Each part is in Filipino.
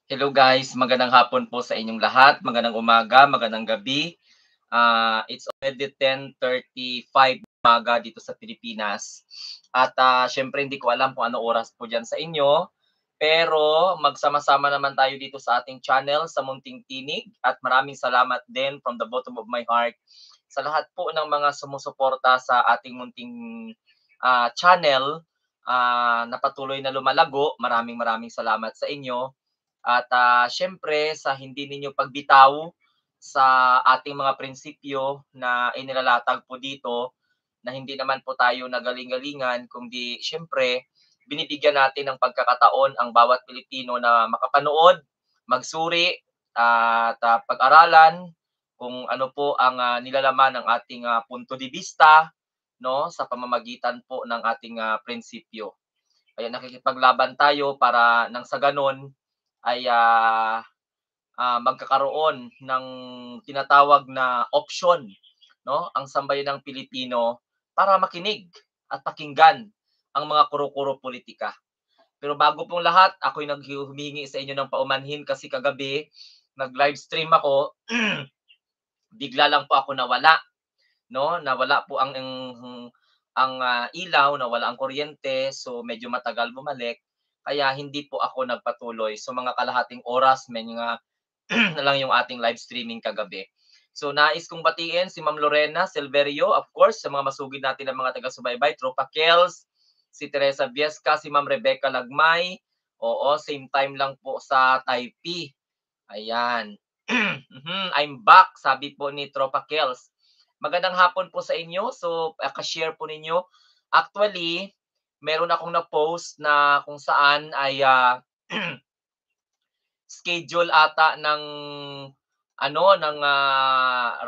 Hello guys, magandang hapon po sa inyong lahat, magandang umaga, magandang gabi. It's already 10:35 umaga dito sa Pilipinas. At syempre hindi ko alam kung ano oras po diyan sa inyo. Pero magsama-sama naman tayo dito sa ating channel sa Munting Tinig at maraming salamat din from the bottom of my heart sa lahat po ng mga sumusuporta sa ating munting channel na patuloy na lumalago. Maraming maraming salamat sa inyo. At siyempre sa hindi ninyo pagbitaw sa ating mga prinsipyo na inilalatag po dito, na hindi naman po tayo nagaling-galingan kundi siyempre binibigyan natin ng pagkakataon ang bawat Pilipino na makapanood, magsuri at pag-aralan kung ano po ang nilalaman ng ating punto de vista, no, sa pamamagitan po ng ating prinsipyo. Kaya nakikipaglaban tayo para nang sa gano'n ay magkakaroon ng tinatawag na option, no, ang sambayanang Pilipino para makinig at pakinggan ang mga kuro-kuro politika. Pero bago pong lahat, ako'y humihingi sa inyo ng paumanhin kasi kagabi nag-live stream ako, bigla lang po ako nawala, no? Nawala po ang ilaw, nawala ang kuryente, so medyo matagal bumalik. Kaya hindi po ako nagpatuloy. So mga kalahating oras, may mga na lang yung ating live streaming kagabi. So nais kong batiin si Ma'am Lorena Silverio, of course, sa mga masugid natin ng mga taga-subaybay, Tropa Kels, si Teresa Viesca, si Ma'am Rebecca Lagmay. Oo, same time lang po sa Taipei. Ayan. I'm back, sabi po ni Tropa Kels. Magandang hapon po sa inyo. So, ka-share po ninyo. Actually, meron akong na-post na kung saan ay schedule ata ng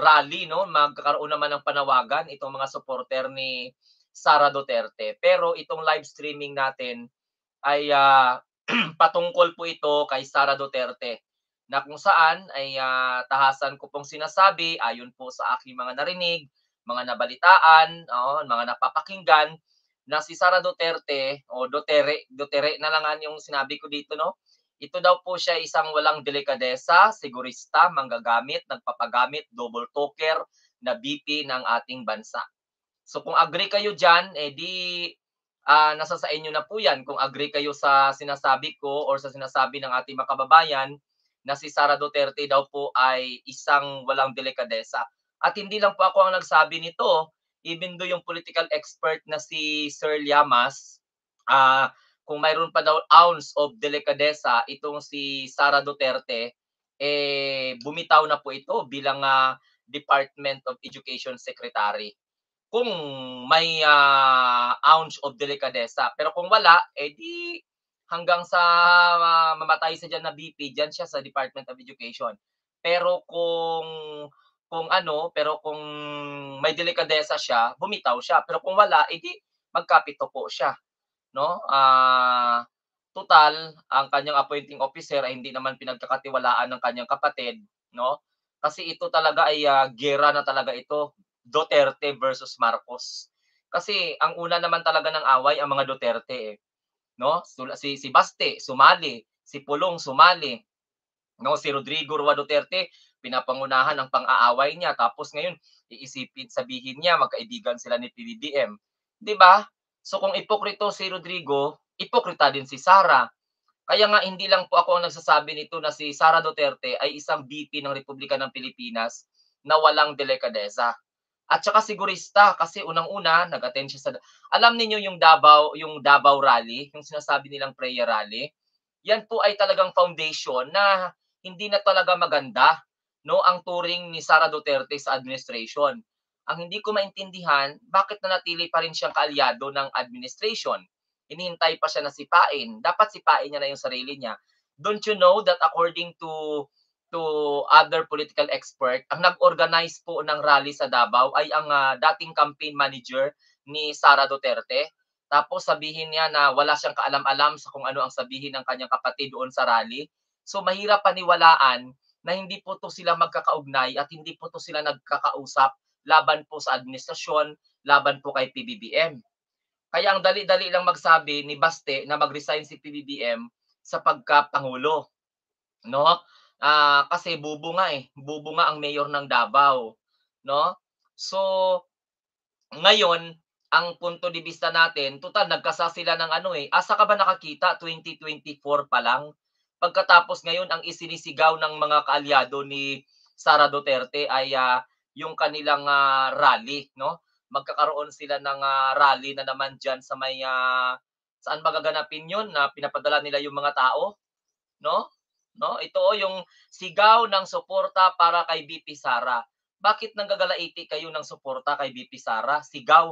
rally, no, magkakaroon naman ng panawagan itong mga supporter ni Sara Duterte. Pero itong live streaming natin ay patungkol po ito kay Sara Duterte, na kung saan ay tahasan ko pong sinasabi ayon po sa aking mga narinig, mga nabalitaan, oo, mga napapakinggan, na si Sara Duterte o Dutere na lang yung sinabi ko dito, no? Ito daw po siya isang walang delikadesa, sigurista, manggagamit, nagpapagamit, double talker na BP ng ating bansa. So kung agree kayo diyan, eh di nasa sa inyo na po 'yan kung agree kayo sa sinasabi ko or sa sinasabi ng ating mga kababayan na si Sara Duterte daw po ay isang walang delikadesa. At hindi lang po ako ang nagsabi nito, even though yung political expert na si Sir Llamas, kung mayroon pa daw ounce of delikadesa itong si Sara Duterte, eh bumitaw na po ito bilang Department of Education Secretary kung may ounce of delikadesa. Pero kung wala, eh di hanggang sa mamatay siya diyan na BP, diyan siya sa Department of Education. Pero kung may delikadesa siya, bumitaw siya. Pero kung wala, eh di magkapito po siya, no? Tutal ang kanyang appointing officer ay hindi naman pinagkakatiwalaan ng kanyang kapatid, no? Kasi ito talaga ay giyera na talaga ito, Duterte versus Marcos. Kasi ang una naman talaga ng away ang mga Duterte, eh, 'no? Si Baste sumali, si Pulong sumali, 'no? Si Rodrigo Roa Duterte pinapangunahan ang pang-aaway niya tapos ngayon sabihin niya magkaibigan sila ni PBBM, 'di ba? So kung ipokrito si Rodrigo, ipokrita din si Sara. Kaya nga hindi lang po ako ang nagsasabi nito na si Sara Duterte ay isang BP ng Republika ng Pilipinas na walang delikadesa. At saka sigurista kasi unang-una nag-attend siya sa alam niyo yung Davao Rally, yung sinasabi nilang prayer rally, yan po ay talagang foundation na hindi na talaga maganda, no, ang turing ni Sara Duterte sa administration. Ang hindi ko maintindihan, bakit nanatili pa rin siyang kaalyado ng administration? Hinihintay pa siya na sipain. Dapat sipain niya na yung sarili niya. Don't you know that according to other political expert, ang nag-organize po ng rally sa Davao ay ang dating campaign manager ni Sara Duterte. Tapos sabihin niya na wala siyang kaalam-alam sa kung ano ang sabihin ng kanyang kapatid doon sa rally. So mahirap paniwalaan na hindi po to sila magkakaugnay at hindi po to sila nagkakausap laban po sa administrasyon, laban po kay PBBM. Kaya ang dali-dali lang magsabi ni Baste na mag-resign si PBBM sa pagkapangulo. 'no? Kasi bobo nga, eh, bobo nga ang mayor ng Davao, 'no? So, ngayon ang punto de vista natin tutal nagkasa sila ng ano, eh, asa ka ba nakakita 2024 pa lang? Pagkatapos ngayon ang isinisigaw ng mga kaalyado ni Sara Duterte ay, yung kanilang, rally 'no? Magkakaroon sila ng, rally na naman diyan sa may, saan ba gaganapin yun na pinapadala nila yung mga tao, 'no? 'No, ito yung sigaw ng suporta para kay VP Sara. Bakit nanggagalaiti kayo ng suporta kay VP Sara? Sigaw,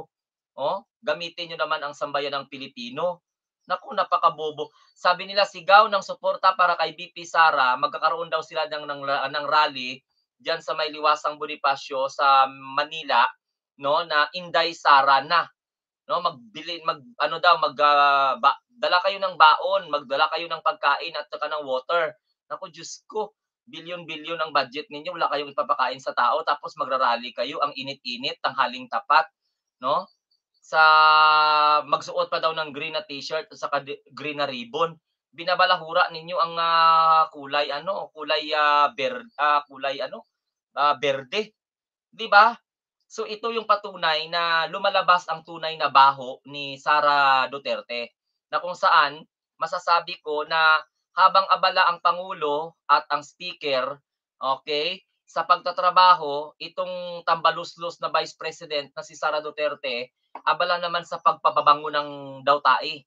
oh, gamitin niyo naman ang sambayan ng Pilipino. Naku, napakabobo. Sabi nila sigaw ng suporta para kay VP Sara, magkakaroon daw sila ng rally diyan sa may Liwasang Bonifacio sa Manila, 'no, na Inday Sara na. 'No, mag-ano daw, dala kayo ng baon, magdala kayo ng pagkain at saka ng water. Naku, Diyos ko, bilyon-bilyon ang budget ninyo, wala kayong ipapakain sa tao tapos magra-rally kayo, ang init-init, tanghaling tapat, 'no? Sa magsuot pa daw ng green na t-shirt at saka green na ribbon. Binabalahura ninyo ang, kulay ano, kulay, kulay ano, berde, 'di ba? So ito yung patunay na lumalabas ang tunay na baho ni Sara Duterte, na kung saan masasabi ko na habang abala ang pangulo at ang speaker, okay, sa pagtatrabaho, itong tambaluslos na Vice President na si Sara Duterte, abala naman sa pagpapabango ng dawtahi,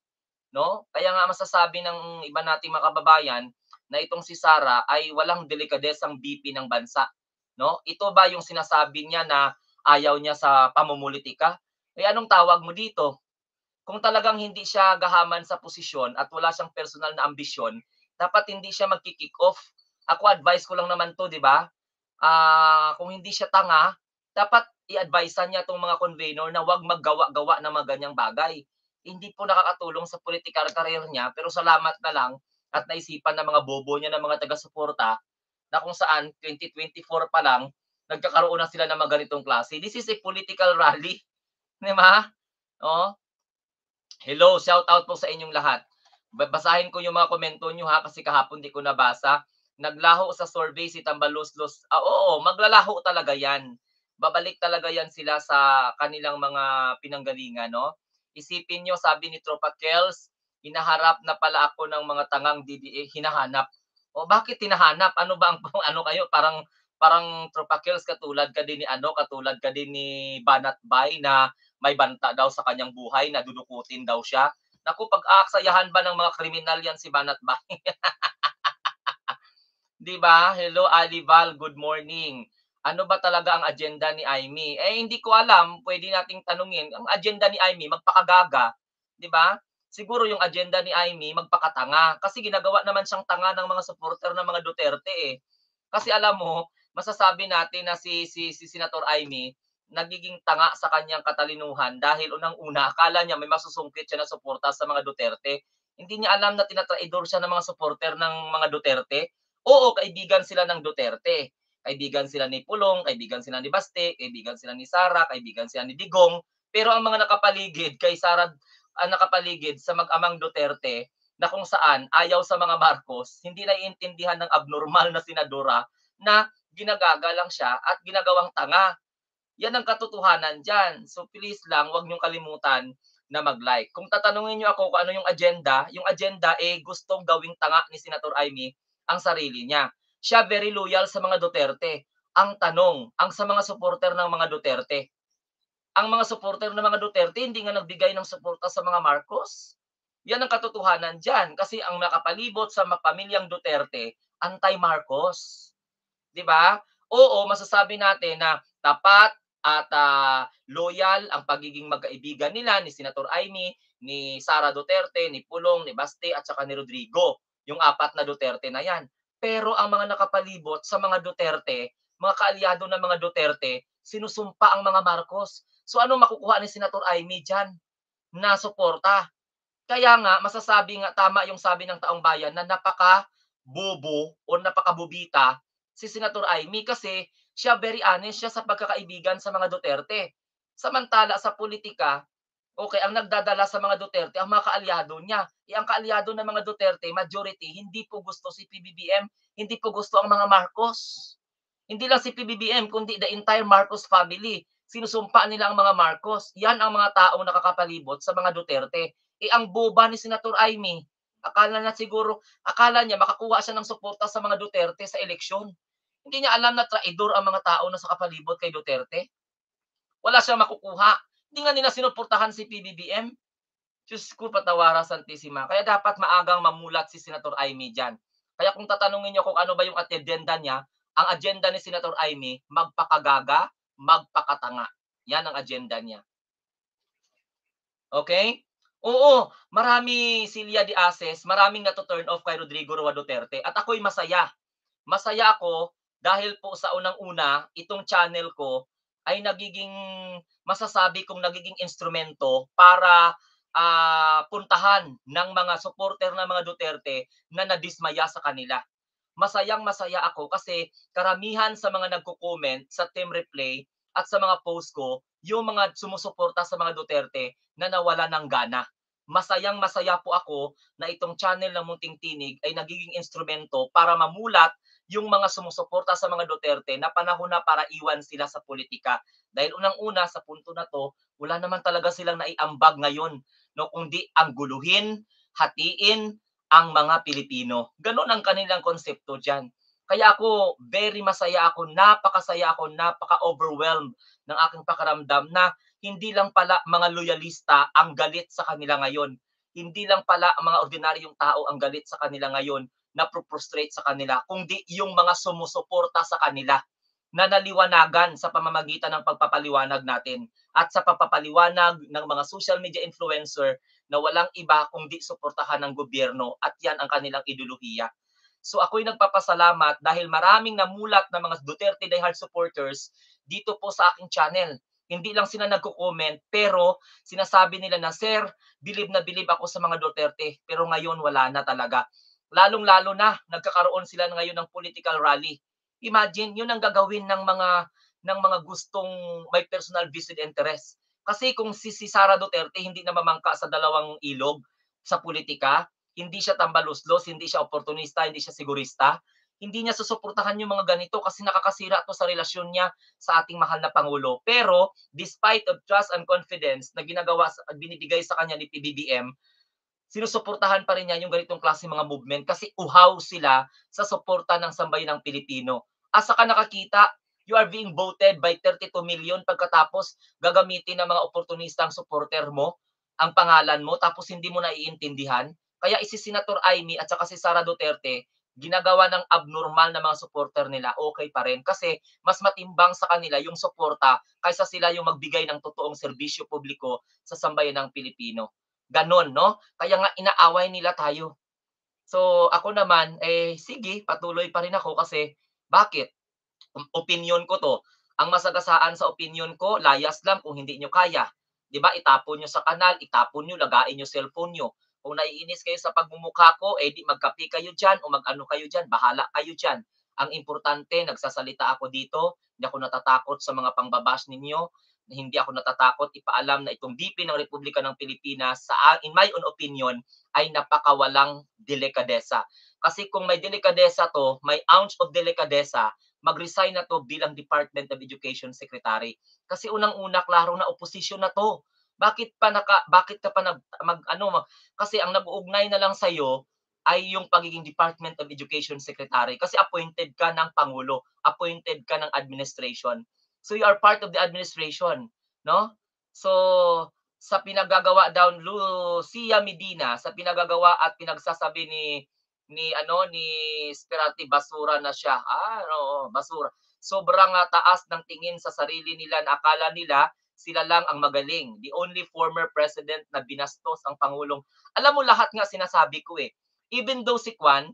'no? Kaya nga masasabi ng iba nating mga kababayan na itong si Sara ay walang delikadesang BP ng bansa, 'no? Ito ba yung sinasabi niya na ayaw niya sa pamumulitika? Eh, anong tawag mo dito? Kung talagang hindi siya gahaman sa posisyon at wala siyang personal na ambisyon, dapat hindi siya magki-kick off. Ako advice ko lang naman 'to, 'di ba? Kung hindi siya tanga, dapat i-advise'an niya 'tong mga convenor na 'wag maggawa-gawa ng mga ganyang bagay. Hindi po nakakatulong sa political career niya, pero salamat na lang at naisipan ng mga bobo niya ng mga taga-suporta na kung saan 2024 pa lang nagkakaroon na sila ng mga ganitong klase. This is a political rally, 'di ba? Oh, hello, shout out po sa inyong lahat. Basahin ko yung mga komento niyo ha kasi kahapon di ko nabasa. Naglaho sa survey si Tambaluslos. Oo, maglalaho talaga 'yan. Babalik talaga 'yan sila sa kanilang mga pinanggalingan, 'no? Isipin niyo, sabi ni Tropa Kels, hinaharap na pala ako ng mga tangang DDA, hinahanap. O bakit hinahanap? Ano ba ang ano kayo, parang parang Tropa Kels, katulad ka din ni ano, katulad ka din ni Banat Bay na may banta daw sa kanyang buhay na dudukutin daw siya. Naku, pag-aaksayahan ba ng mga kriminal 'yan si Banat Bay? 'Di ba? Hello, Alival, good morning. Ano ba talaga ang agenda ni Imee? Eh, hindi ko alam, puwede nating tanungin. Ang agenda ni Imee magpakagaga, 'di ba? Siguro yung agenda ni Imee magpakatanga, kasi ginagawa naman siyang tanga ng mga supporter ng mga Duterte, eh. Kasi alam mo, masasabi natin na si Senator Imee nagiging tanga sa kanyang katalinuhan dahil unang-una akala niya may masusungkit siya na suporta sa mga Duterte. Hindi niya alam na tinatraidor siya ng mga supporter ng mga Duterte. Oo, kaibigan sila ng Duterte. Kaibigan sila ni Pulong, kaibigan sila ni Baste, kaibigan sila ni Sara, kaibigan sila ni Digong. Pero ang mga nakapaligid kay Sara, nakapaligid sa mag-amang Duterte na kung saan ayaw sa mga Marcos, hindi naiintindihan ng abnormal na senadora na ginagaga lang siya at ginagawang tanga. Yan ang katotohanan diyan. So please lang, 'wag niyong kalimutan na mag-like. Kung tatanungin niyo ako kung ano yung agenda, eh, gustong gawing tanga ni Senator Imee ang sarili niya. Siya very loyal sa mga Duterte. Ang tanong, ang sa mga supporter ng mga Duterte, ang mga supporter ng mga Duterte hindi nga nagbigay ng suporta sa mga Marcos. Yan ang katotohanan diyan, kasi ang nakapalibot sa pamilyang Duterte, anti-Marcos. 'Di ba? Oo, masasabi natin na tapat at, loyal ang pagiging magkaibigan nila ni Senator Imee, ni Sara Duterte, ni Pulong, ni Baste at saka ni Rodrigo, yung apat na Duterte na 'yan. Pero ang mga nakapalibot sa mga Duterte, mga kaalyado ng mga Duterte, sinusumpa ang mga Marcos. So ano makukuha ni Senator Imee diyan na suporta? Kaya nga masasabi nga tama yung sabi ng taong bayan na napaka-bobo o napakabobita si Senator Imee, kasi siya very honest siya sa pagkakaibigan sa mga Duterte. Samantala sa politika, Okay, ang nagdadala sa mga Duterte ang mga kaalyado niya. Ang kaalyado ng mga Duterte, majority, hindi po gusto si PBBM, hindi po gusto ang mga Marcos. Hindi lang si PBBM kundi the entire Marcos family. Sinusumpa nila ang mga Marcos. Yan ang mga taong nakakapalibot sa mga Duterte. Ang boba ni Senator Amy, akala niya makakuha siya ng suporta sa mga Duterte sa eleksyon. Hindi niya alam na traidor ang mga tao na sa kapalibot kay Duterte. Wala siyang makukuha. Hindi nga nila sinuportahan si PBBM. Diyos ko, Patawara Santissima. Kaya dapat maagang mamulat si Senator Amy diyan. Kaya kung tatanungin niyo kung ano ba yung agenda niya, ang agenda ni Senator Amy, magpakagaga, magpakatanga. Yan ang agenda niya. Okay? Oo, marami Silya de Aces, maraming nato-turn off kay Rodrigo Roa Duterte at ako'y masaya. Masaya ako dahil po sa unang-una, itong channel ko ay nagiging masasabi kong nagiging instrumento para, puntahan ng mga supporter ng mga Duterte na nadismaya sa kanila. Masayang-masaya ako kasi karamihan sa mga nagko-comment sa Team Replay at sa mga post ko, yung mga sumusuporta sa mga Duterte na nawala ng gana. Masayang-masaya po ako na itong channel ng Munting Tinig ay nagiging instrumento para mamulat yung mga sumusuporta sa mga Duterte na panahon na para iwan sila sa politika. Dahil unang-una sa punto na 'to, wala naman talaga silang naiambag ngayon 'no, kundi ang guluhin, hatiin ang mga Pilipino. Gano'n ang kanilang konsepto diyan. Kaya ako, very masaya ako, napakasaya ako, napaka-overwhelmed ng aking pakiramdam na hindi lang pala mga loyalista ang galit sa kanila ngayon. Hindi lang pala ang mga ordinaryong tao ang galit sa kanila ngayon na frustrate sa kanila, kundi yung mga sumusuporta sa kanila na naliwanagan sa pamamagitan ng pagpapaliwanag natin at sa pagpapaliwanag ng mga social media influencer na walang iba kundi suportahan ng gobyerno at yan ang kanilang ideolohiya. So ako'y nagpapasalamat dahil maraming namulat na mga Duterte diehard supporters dito po sa aking channel. Hindi lang sila nagko-comment pero sinasabi nila na, "Sir, bilib na bilib ako sa mga Duterte pero ngayon wala na talaga." Lalong-lalo na nagkakaroon sila ngayon ng political rally. Imagine, yun ang gagawin ng mga gustong may personal vested interest. Kasi kung si Sara Duterte hindi na mamangka sa dalawang ilog sa politika, hindi siya tambaluslos, hindi siya oportunista, hindi siya sigurista, hindi niya susuportahan yung mga ganito kasi nakakasira to sa relasyon niya sa ating mahal na Pangulo. Pero despite of trust and confidence na binibigay sa kanya ni PBBM, sinusuportahan pa rin niya yung ganitong klase mga movement kasi uhaw sila sa suporta ng sambayanang Pilipino. Asa ka nakakita, you are being voted by 32 million pagkatapos gagamitin ng mga oportunistang supporter mo ang pangalan mo tapos hindi mo naiintindihan. Kaya Senator Amy at saka si Sara Duterte, ginagawa ng abnormal na mga supporter nila, okay pa rin. Kasi mas matimbang sa kanila yung suporta kaysa sila yung magbigay ng totoong serbisyo publiko sa sambayanang Pilipino. Ganon, no? Kaya nga inaaway nila tayo. So ako naman, sige, patuloy pa rin ako kasi bakit? Opinyon ko 'to. Ang masagasaan sa opinyon ko, layas lang kung hindi nyo kaya. 'Di ba, itapon nyo sa kanal, itapon nyo, lagain nyo cellphone nyo. Kung naiinis kayo sa pagmumukha ko, di magkape kayo diyan o mag-ano kayo diyan, bahala kayo diyan. Ang importante, nagsasalita ako dito, hindi ako natatakot sa mga pangbabash ninyo, hindi ako natatakot ipaalam na itong VP ng Republika ng Pilipinas in my own opinion, ay napakawalang delikadesa. Kasi kung may delikadesa 'to, may ounce of delikadesa, mag-resign na 'to bilang Department of Education Secretary. Kasi unang-una, klaro na opposition na 'to. Bakit ka pa kasi ang nag-uugnay na lang sa'yo ay yung pagiging Department of Education Secretary kasi appointed ka ng Pangulo, appointed ka ng administration. So you are part of the administration, no? So sa pinagagawa daw Lucia Medina, sa pinagagawa at pinagsasabi ni Esperante, basura na siya. Oo, basura. Sobrang taas ng tingin sa sarili nila na akala nila sila lang ang magaling. The only former president na binastos ang Pangulong. Alam mo, lahat nga sinasabi ko eh. Even though si Kwan,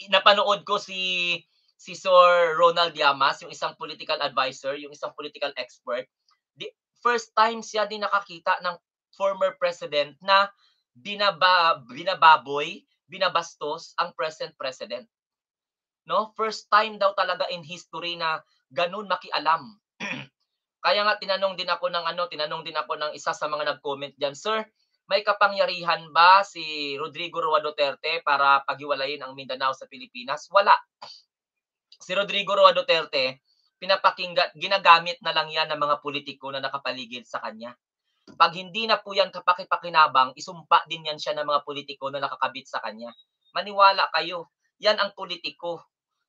napanood ko si Sir Ronald Llamas, yung isang political advisor, yung isang political expert. The first time siya din nakakita ng former president na binababoy, binabastos ang present president. No? First time daw talaga in history na ganun makialam. Kaya nga tinanong din ako ng isa sa mga nag-comment diyan, "Sir, may kapangyarihan ba si Rodrigo Roa Duterte para paghiwalayin ang Mindanao sa Pilipinas?" Wala. Si Rodrigo Roa Duterte, ginagamit na lang 'yan ng mga politiko na nakapaligid sa kanya. 'Pag hindi na po 'yan kapaki-pakinabang, isumpa din 'yan siya ng mga politiko na nakakabit sa kanya. Maniwala kayo, 'yan ang politiko,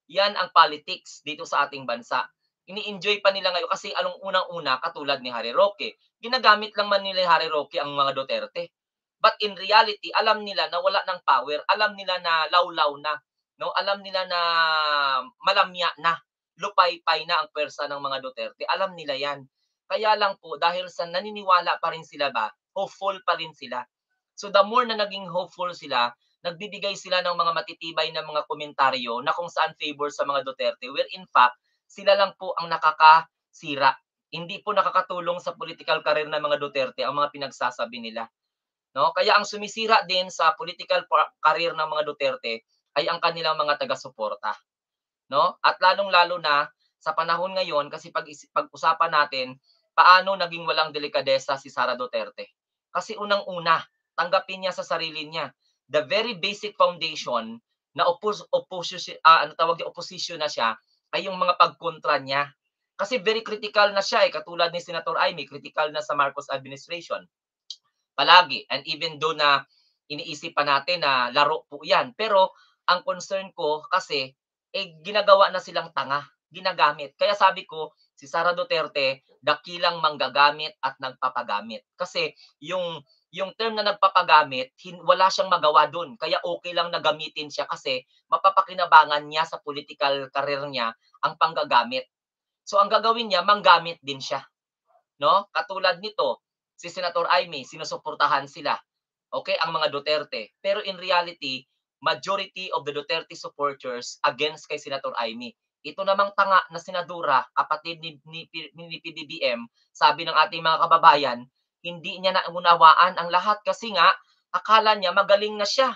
'yan ang politics dito sa ating bansa. Ini-enjoy pa nila ngayon kasi anong unang-una katulad ni Harry Roque, ginagamit lang man nila ni Harry Roque ang mga Duterte. But in reality, alam nila na wala ng power, alam nila na lawlaw na, 'no? Alam nila na malamya na, lupaypay na ang pwersa ng mga Duterte, alam nila 'yan. Kaya lang po dahil sa naniniwala pa rin sila ba, hopeful pa rin sila. So the more na naging hopeful sila, nagbibigay sila ng mga matitibay na mga komentaryo na kung saan favor sa mga Duterte, where in fact, sila lang po ang nakakasira. Hindi po nakakatulong sa political career ng mga Duterte ang mga pinagsasabi nila. No? Kaya ang sumisira din sa political career ng mga Duterte ay ang kanilang mga taga-suporta. No? At lalong-lalo na sa panahon ngayon kasi pag-usapan natin paano naging walang delikadesa si Sara Duterte. Kasi unang-una, tanggapin niya sa sarili niya the very basic foundation na opposition na siya ay yung mga pagkontra niya. Kasi very critical na siya katulad ni Senator Amy, critical na sa Marcos administration. Palagi, and even though na iniisip pa natin na laro po 'yan, pero ang concern ko kasi ginagawa na silang tanga, ginagamit. Kaya sabi ko, si Sara Duterte dakilang manggagamit at nagpapagamit. Kasi yung term na nagpapagamit, wala siyang magawa dun. Kaya okay lang na gamitin siya kasi mapapakinabangan niya sa political career niya ang panggagamit. So ang gagawin niya, manggamit din siya. No? Katulad nito, si Senator Amy, sinusuportahan sila. Okay, ang mga Duterte. Pero in reality, majority of the Duterte supporters against kay Senator Amy. Ito namang tanga na senadora, kapatid ni PBBM, sabi ng ating mga kababayan, hindi niya naunawaan ang lahat kasi nga akala niya magaling na siya.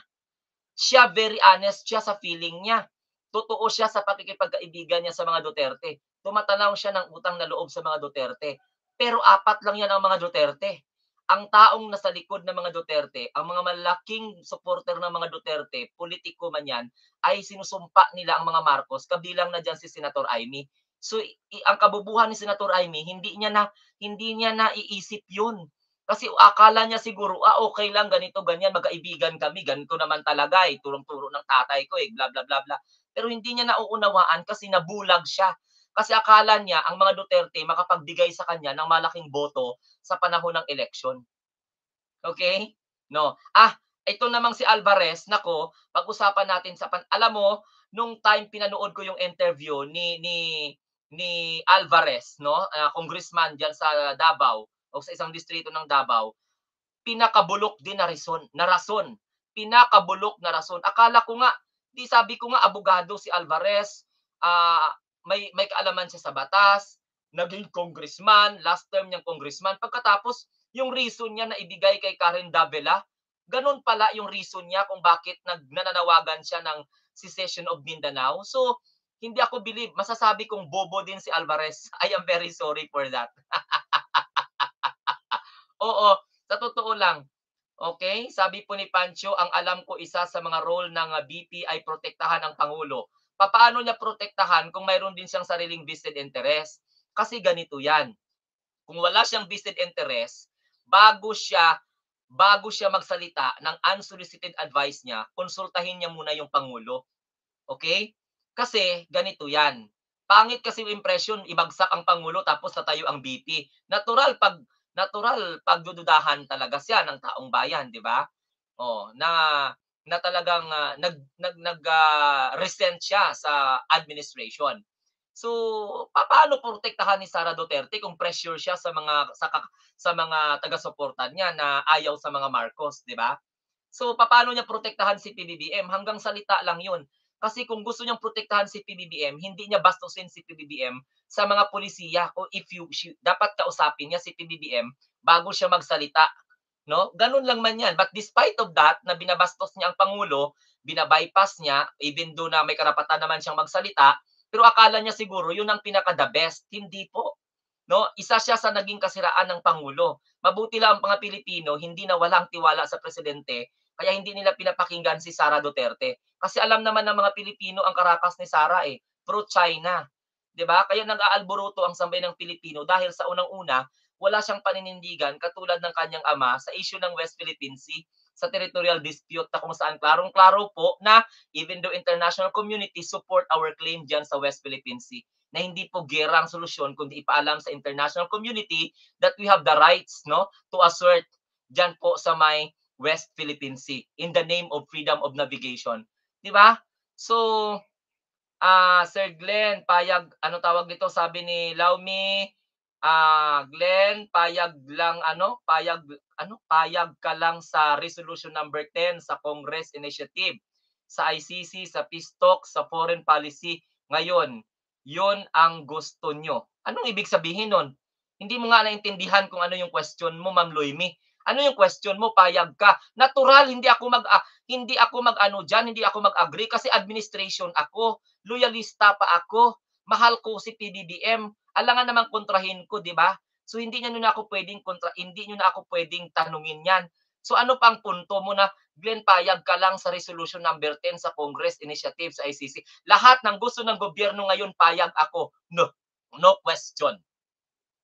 Siya very honest siya sa feeling niya. Totoo siya sa pakikipagkaibigan niya sa mga Duterte. Tumatanaw siya ng utang na loob sa mga Duterte. Pero apat lang yan ang mga Duterte. Ang taong nasa likod ng mga Duterte, ang mga malaking supporter ng mga Duterte, politiko man yan, ay sinusumpa nila ang mga Marcos, kabilang na dyan si Senator Amy. So, ang kabubuhan ni Senator Amy, hindi niya naiisip yun. Kasi akala niya siguro, okay lang, ganito, ganyan, magkaibigan kami, ganito naman talaga, turong-turo ng tatay ko, bla, bla, bla, bla. Pero hindi niya nauunawaan kasi nabulag siya. Kasi akala niya, ang mga Duterte makapagbigay sa kanya ng malaking boto sa panahon ng eleksyon. Okay? No. Ito namang si Alvarez, nako, pag-usapan natin alam mo, nung time pinanood ko yung interview ni Alvarez, no, congressman diyan sa Davao o sa isang distrito ng Davao, pinakabulok din na rason. Pinakabulok na rason. Akala ko nga, sabi ko nga abogado si Alvarez, may kaalaman siya sa batas, naging congressman, last term niyang congressman. Pagkatapos, yung reason niya na ibigay kay Karen Davila, ganun pala yung reason niya kung bakit nananawagan siya ng secession of Mindanao. So, hindi ako believe. Masasabi kong bobo din si Alvarez. I am very sorry for that. Oo, sa totoo lang. Okay? Sabi po ni Pancho, ang alam ko isa sa mga role ng BP ay protektahan ang Pangulo. Paano niya protektahan kung mayroon din siyang sariling vested interest? Kasi ganito yan. Kung wala siyang vested interest, bago siya magsalita ng unsolicited advice niya, konsultahin niya muna yung Pangulo. Okay? Kasi ganito yan. Pangit kasi yung impression, ibagsak ang Pangulo tapos tatayo ang BP. Natural pagdududahan talaga siya ng taong bayan, di ba? Na talagang resent siya sa administration. So, paano protektahan ni Sara Duterte kung pressure siya sa mga taga-suporta niya na ayaw sa mga Marcos, di ba? So, paano niya protektahan si PBBM? Hanggang salita lang 'yun. Kasi kung gusto niyang protektahan si PBBM, hindi niya bastusin si PBBM sa mga pulisiya o dapat kausapin niya si PBBM bago siya magsalita, no? Ganun lang man 'yan. But despite of that, na binabastos niya ang pangulo, bina-bypass niya even though na may karapatan naman siyang magsalita, pero akala niya siguro 'yun ang pinaka the best. Hindi po. no? Isa siya sa naging kasiraan ng pangulo. Mabuti lang ang mga Pilipino hindi nawalang tiwala sa presidente kaya hindi nila pinapakinggan si Sara Duterte. Kasi alam naman ng mga Pilipino ang karakas ni Sara eh, pro-China. 'Di ba? Kaya nag-aalboruto ang sambayan ng Pilipino dahil sa unang-una, wala siyang paninindigan katulad ng kanyang ama sa issue ng West Philippine Sea, sa territorial dispute na kung saan klarong-klaro po na even though international community support our claim diyan sa West Philippine Sea, na hindi po giyera ang solusyon kundi ipaalam sa international community that we have the rights, no, to assert diyan po sa may West Philippine Sea in the name of freedom of navigation. 'Di ba? So, Sir Glenn, payag ano tawag dito, sabi ni Laumi, Glenn, payag ka lang sa resolution number 10 sa Congress Initiative, sa ICC, sa Peace Talks, sa foreign policy. Ngayon, 'yun ang gusto nyo. Anong ibig sabihin nun? Hindi mo nga naintindihan kung ano yung question mo, Ma'am Loimi. Ano yung question mo? Payag ka. Natural, hindi ako mag-ano diyan, hindi ako mag-agree kasi administration ako, loyalista pa ako, mahal ko si PBBM, alangan namang kontrahin ko, 'di ba? So hindi niyo na ako pwedeng hindi niyo na ako pwedeng tanungin 'yan. So ano pang punto mo na Glenn, payag ka lang sa resolution number 10 sa Congress Initiative sa ICC. Lahat ng gusto ng gobyerno ngayon payag ako. No. No question.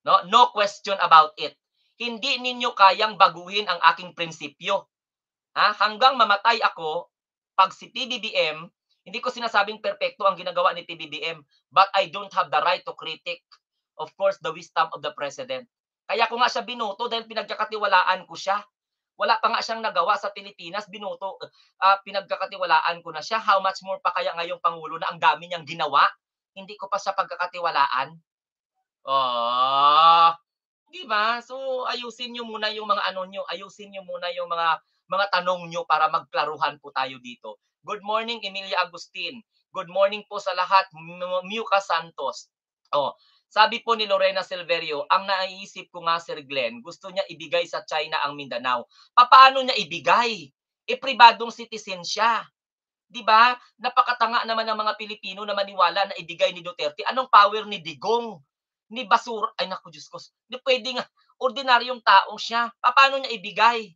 No, no question about it. Hindi ninyo kayang baguhin ang aking prinsipyo. Hanggang mamatay ako, pag si PBBM, hindi ko sinasabing perpekto ang ginagawa ni PBBM, but I don't have the right to critic, of course, the wisdom of the president. Kaya ko nga siya binoto dahil pinagkakatiwalaan ko siya. Wala pa nga siyang nagawa sa Pilipinas, pinagkakatiwalaan ko na siya. How much more pa kaya ngayong Pangulo na ang dami niyang ginawa? Hindi ko pa siya pagkakatiwalaan. Oh, 'di ba? So, ayusin niyo muna yung mga ano niyo, ayusin niyo muna yung mga tanong niyo para magklaruhan po tayo dito. Good morning, Emilia Agustin. Good morning po sa lahat, Muka Santos. Oh, sabi po ni Lorena Silverio, ang naiisip ko nga Sir Glenn, gusto niya ibigay sa China ang Mindanao. Papaano niya ibigay? Pribadong citizen siya. 'Di ba? Napakatanga naman ng mga Pilipino na maniwala na ibigay ni Duterte. Anong power ni Digong? Ni basura ay naku Diyos ko, di puwedeng ordinaryong tao siya, papaano niya ibigay?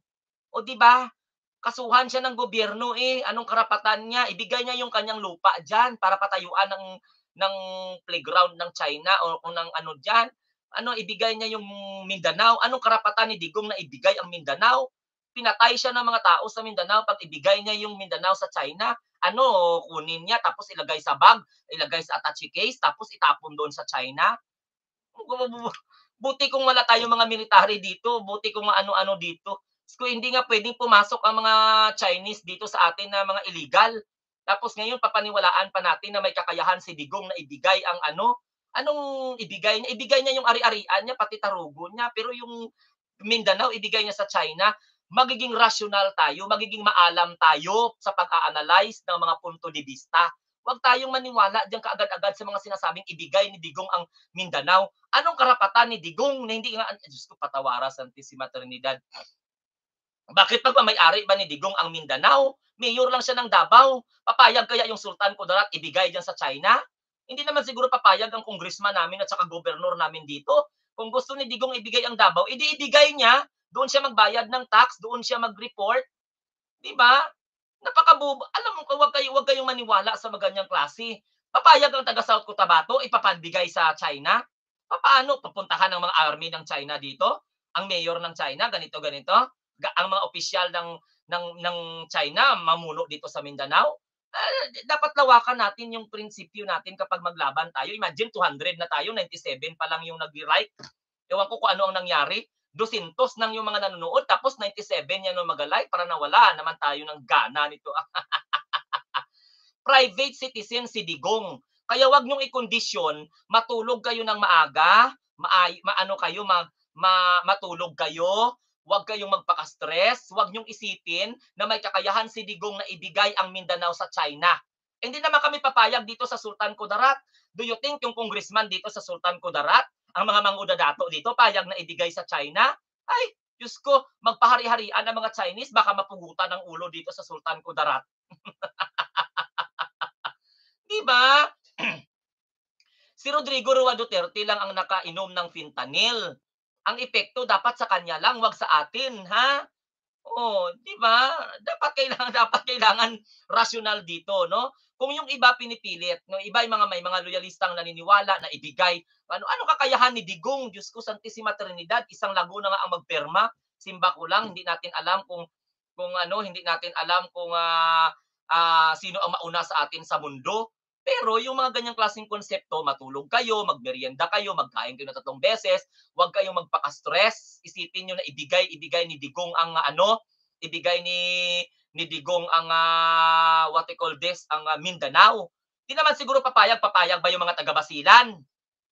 O 'di ba? Kasuhan siya ng gobyerno, anong karapatan niya? Ibigay niya yung kanyang lupa diyan para patayuan ng playground ng China o kung ng ano diyan. Ano, ibigay niya yung Mindanao. Anong karapatan ni Digong na ibigay ang Mindanao? Pinatay siya ng mga tao sa Mindanao, pag ibigay niya yung Mindanao sa China, ano, kunin niya tapos ilagay sa bag, ilagay sa attache case, tapos itapon doon sa China? Buti kung wala tayong mga military dito, buti kung ano-ano dito. Kung hindi nga pwedeng pumasok ang mga Chinese dito sa atin na mga illegal. Tapos ngayon papaniwalaan pa natin na may kakayahan si Digong na ibigay ang ano, anong ibigay niya? Ibigay niya yung ari-arian niya, pati tarugo niya, pero yung Mindanao ibigay niya sa China. Magiging rational tayo, magiging maalam tayo sa pag-a-analyze ng mga punto de vista. Huwag tayong maniwala diyan kaagad-agad sa mga sinasabing ibigay ni Digong ang Mindanao. Anong karapatan ni Digong na hindi nga, Diyos ko, patawara Santissima Trinidad. Bakit pagmamay-ari ba ni Digong ang Mindanao? Mayor lang siya ng Davao. Papayag kaya yung Sultan Kudarat ibigay diyan sa China? Hindi naman siguro papayag ang congressman namin at saka gobernur namin dito. Kung gusto ni Digong ibigay ang Davao, edi ibigay niya. Doon siya magbayad ng tax, doon siya mag-report. 'Di ba? Napakabobo. Alam mo, wag kayong maniwala sa mga ganyang klase. Papayag ang taga South Cotabato ipapanbigay sa China? Papaano? Pupuntahan ng mga army ng China dito? Ang mayor ng China, ganito, ganito? Ang mga opisyal ng China, mamuno dito sa Mindanao? Dapat lawakan natin yung prinsipyo natin kapag maglaban tayo. Imagine, 200 na tayo, 97 pa lang yung nag-like. Ewan ko kung ano ang nangyari. 200 nang yung mga nanonood, tapos 97 yan ang mag-like para nawala naman tayo ng gana nito. Private citizen si Digong. Kaya wag niyong ikondisyon, matulog kayo ng maaga, matulog kayo, wag kayong magpaka-stress, wag niyong isipin na may kakayahan si Digong na ibigay ang Mindanao sa China. Hindi naman kami papayag dito sa Sultan Kudarat. Do you think yung congressman dito sa Sultan Kudarat, ang mga mangudadato dito, payag na ibigay sa China? Ay, Diyos ko, magpahari-harian ang mga Chinese, baka mapugutan ng ulo dito sa Sultan Kudarat. Di ba? Si Rodrigo Roa Duterte lang ang nakainom ng fentanyl. Ang epekto dapat sa kanya lang, 'wag sa atin, ha? Oo, 'di ba? Dapat kailangan rasyonal dito, 'no? Kung yung iba pinipilit, no, iba yung mga may mga loyalistang naniniwala na ibigay. Ano kakayahan ni Digong? Diyos ko, Santissima Trinidad, isang Laguna nga ang magperma. Simba ko lang, hindi natin alam kung ano, hindi natin alam kung sino ang mauna sa atin sa mundo. Pero yung mga ganyang klaseng konsepto, matulog kayo, magmerienda kayo, magkain kayo na 3 beses, huwag kayong magpaka-stress. Isipin niyo na ibigay ni Digong ang ibigay ni Digong ang what we call this, ang Mindanao. Di naman siguro papayag ba yung mga taga Basilan?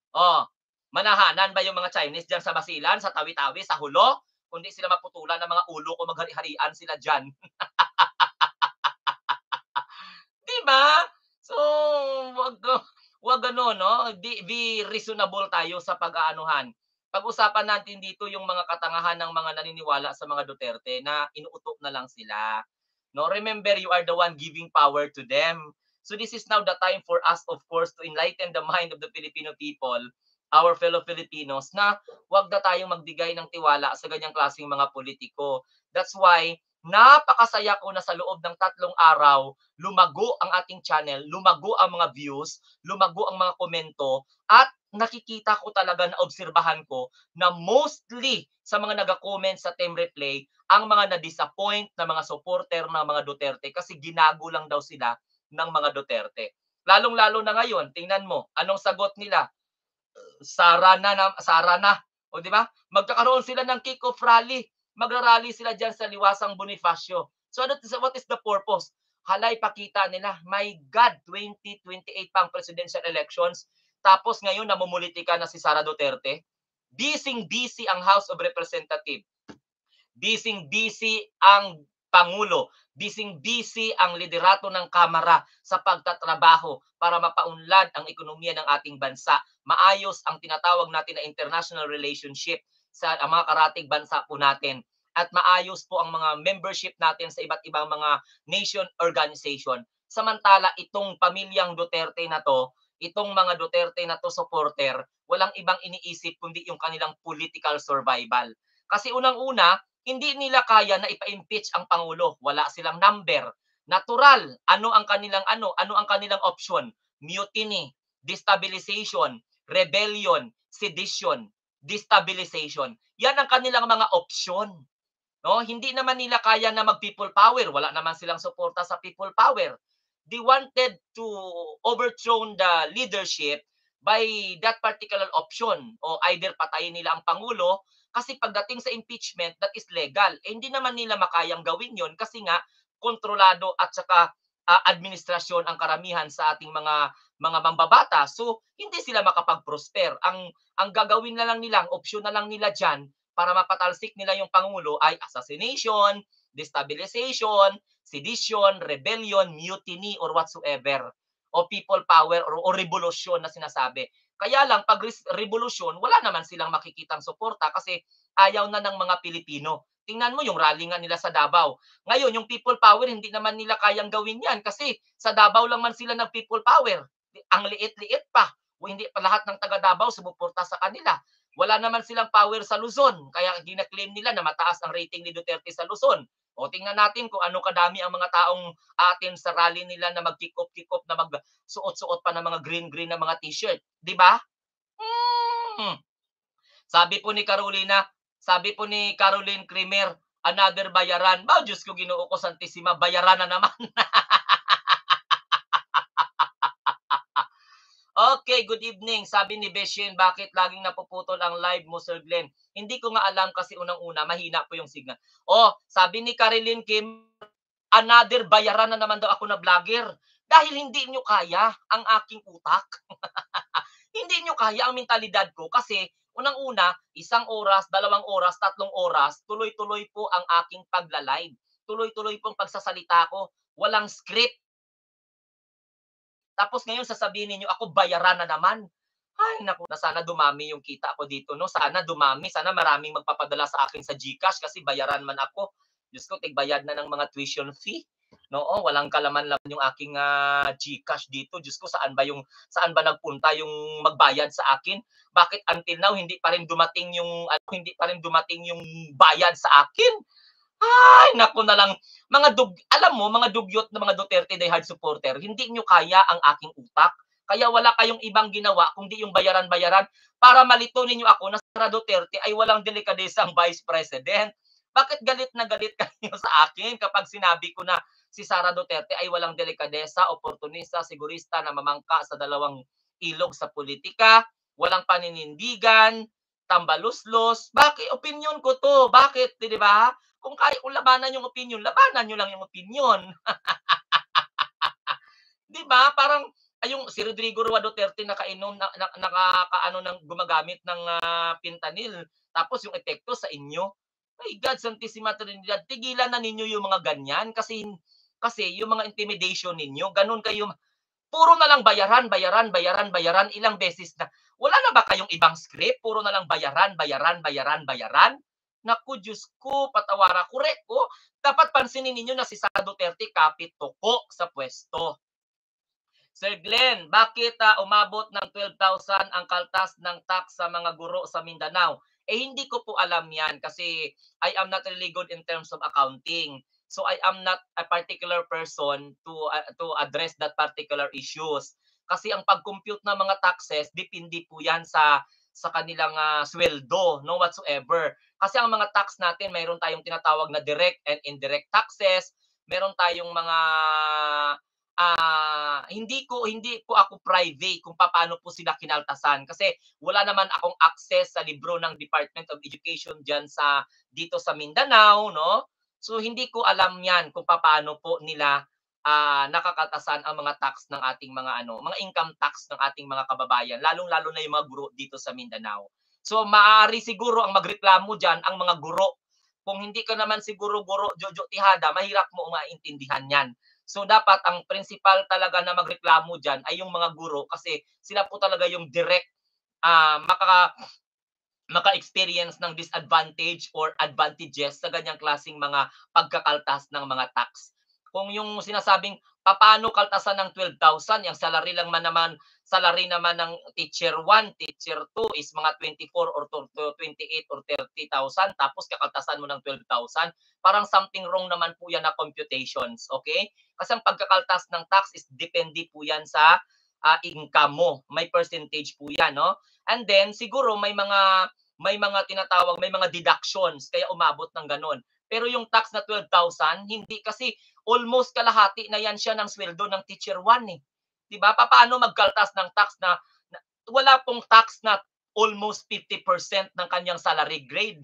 Oh, manahanan ba yung mga Chinese diyan sa Basilan, sa Tawi-Tawi, sa Hulo? Kundi sila maputulan ng mga ulo ko, maghari-harian sila diyan. 'Di ba? So, wag wag ano 'no, be reasonable tayo sa pag-aanuhan. Pag-usapan natin dito yung mga katangahan ng mga naniniwala sa mga Duterte na inuuto na lang sila. No, remember you are the one giving power to them. So this is now the time for us, of course, to enlighten the mind of the Filipino people, our fellow Filipinos, na wag na tayong magbigay ng tiwala sa ganyang klaseng mga politiko. That's why napakasaya ko na sa loob ng 3 araw, lumago ang ating channel, lumago ang mga views, lumago ang mga komento, at nakikita ko talaga, na obserbahan ko na mostly sa mga naga-comment sa Team Replay, ang mga na-disappoint na mga supporter ng mga Duterte kasi ginago lang daw sila ng mga Duterte. Lalong-lalo na ngayon, tingnan mo, anong sagot nila? Sara na. O di ba? Magkakaroon sila ng kick-off rally. Magra-rally sila diyan sa Liwasang Bonifacio. So what is the purpose? Halay pakita nila, my God, 2028 pang presidential elections. Tapos ngayon namumulitika na si Sara Duterte. Busy ang House of Representatives. Busy ang Pangulo, busy ang liderato ng Kamara sa pagtatrabaho para mapaunlad ang ekonomiya ng ating bansa. Maayos ang tinatawag natin na international relationship sa mga karatig bansa po natin. At maayos po ang mga membership natin sa iba't ibang mga nation organization. Samantala, itong pamilyang Duterte na to, itong mga Duterte na to supporter, walang ibang iniisip kundi yung kanilang political survival. Kasi unang-una, hindi nila kaya na ipa-impeach ang Pangulo. Wala silang number. Natural. Ano ang kanilang option? Mutiny, destabilization, rebellion, sedition, destabilization. Yan ang kanilang mga option. No? Hindi naman nila kaya na mag-people power. Wala naman silang suporta sa people power. They wanted to overthrow the leadership by that particular option. O either patayin nila ang Pangulo, kasi pagdating sa impeachment, that is legal. Eh, hindi naman nila makayang gawin yon kasi nga kontrolado at saka administrasyon ang karamihan sa ating mga mambabata. So, hindi sila makapag-prosper. Ang gagawin na lang nila, ang option na lang nila diyan para mapatalsik nila yung Pangulo ay assassination, destabilization, sedition, rebellion, mutiny, or whatsoever. O people power or revolusyon na sinasabi. Kaya lang, pag revolusyon, wala naman silang makikitang suporta kasi ayaw na ng mga Pilipino. Tingnan mo yung rally nga nila sa Davao. Ngayon, yung people power, hindi naman nila kayang gawin yan kasi sa Davao lang man sila ng people power. Ang liit-liit pa. O hindi pa lahat ng taga Davao sumuporta sa kanila. Wala naman silang power sa Luzon. Kaya gina-claim nila na mataas ang rating ni Duterte sa Luzon. O tingnan natin kung ano kadami ang mga taong atin sa rally nila na mag-kick-off na magsuot-suot pa ng mga green-green na mga t-shirt. Di ba? Sabi po ni Caroline Cremer, another bayaran. Ba, Diyos ko, Ginoo ko Santissima, bayaran na naman. Okay, good evening. Sabi ni Beshin, bakit laging napuputol ang live mo, Sir Glenn? Hindi ko nga alam kasi unang-una, mahina po yung signal. Sabi ni Caroline Kim, another bayaran na naman daw ako na vlogger. Dahil hindi nyo kaya ang aking utak. Hindi nyo kaya ang mentalidad ko kasi unang-una, 1 oras, 2 oras, 3 oras, tuloy-tuloy po ang aking pagla-live. Tuloy-tuloy po ang pagsasalita ko. Walang script. Tapos ngayon sasabihin niyo ako bayaran na naman. Ay naku, na sana dumami yung kita ko dito, no? Sana dumami, sana maraming magpapadala sa akin sa GCash kasi bayaran man ako. Diyos ko, tigbayad na ng mga tuition fee. Oo, walang kalaman-laman yung aking, GCash dito. Diyos ko, saan ba nagpunta yung magbayad sa akin? Bakit until now hindi pa rin dumating yung hindi pa rin dumating yung bayad sa akin? Ay, naku na lang. Alam mo, mga dugyot na mga Duterte diehard supporter, hindi niyo kaya ang aking utak. Kaya wala kayong ibang ginawa kundi yung bayaran-bayaran para malito ninyo ako na si Sara Duterte ay walang delikadesang Vice President. Bakit galit na galit kayo sa akin kapag sinabi ko na si Sara Duterte ay walang delikadesa, oportunista, sigurista na mamangka sa dalawang ilog sa politika, walang paninindigan, tambaluslos. Bakit? Opinion ko to. Bakit? Di ba? Kung labanan yung opinion, labanan nyo lang yung opinion. Di ba? Parang yung si Rodrigo Roa Duterte nakainom nakakaano ng gumagamit ng fentanyl tapos yung epekto sa inyo. My God, Santissima Trinidad, tigilan na ninyo yung mga ganyan kasi yung mga intimidation ninyo, ganun kayo puro na lang bayaran, bayaran, bayaran, bayaran, ilang beses na. Wala na ba kayong ibang script? Puro na lang bayaran, bayaran, bayaran, bayaran? Naku, Diyos ko, patawara. Correct ko. Dapat pansinin ninyo na si Sara Duterte kapit toko sa pwesto. Sir Glenn, bakit umabot ng 12,000 ang kaltas ng tax sa mga guro sa Mindanao? Hindi ko po alam yan kasi I am not really good in terms of accounting. So I am not a particular person to address that particular issues. Kasi ang pag-compute ng mga taxes, depende po yan sa kanilang sweldo, no whatsoever. Kasi ang mga tax natin, mayroon tayong tinatawag na direct and indirect taxes, meron tayong mga hindi po ako private kung paano po sila kinaltasan kasi wala naman akong access sa libro ng Department of Education dito sa Mindanao, no? So hindi ko alam 'yan kung paano po nila nakakaltasan ang mga tax ng ating mga income tax ng ating mga kababayan, lalong-lalo na yung mga guro dito sa Mindanao. So maaari siguro ang magreklamo diyan ang mga guro. Kung hindi ka naman siguro guro Jojo Tihada, mahirap mo maintindihan 'yan. So dapat ang principal talaga na magreklamo diyan ay yung mga guro kasi sila po talaga yung direct ah, maka maka-experience ng disadvantage or advantages sa ganyang klaseng mga pagkakaltas ng mga tax. Kung yung sinasabing papaano kaltasan ng 12,000, yung salary naman ng teacher 1, teacher 2 is mga 24 or 28 or 30,000 tapos kakaltasan mo ng 12,000, parang something wrong naman po yan na computations, okay? Kasi ang pagkakaltas ng tax is depende po yan sa income mo. May percentage po yan, no? And then siguro may mga deductions kaya umabot ng ganun. Pero yung tax na 12,000, hindi kasi almost kalahati na yan siya ng sweldo ng teacher 1 eh. 'Di ba? Paano magkaltas ng tax na wala pong tax na almost 50% ng kanyang salary grade.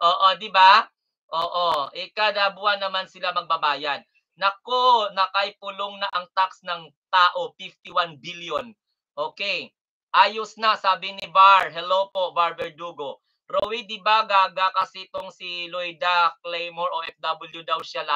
Oo, 'di ba? Oo, kada buwan naman sila magbabayad. Nako, nakaipulong na ang tax ng tao, 51 billion. Okay. Ayos na, sabi ni Bar. Hello po, Bar Verdugo. Rowie, di ba gaga kasi itong si Loida Claymore OFW daw siya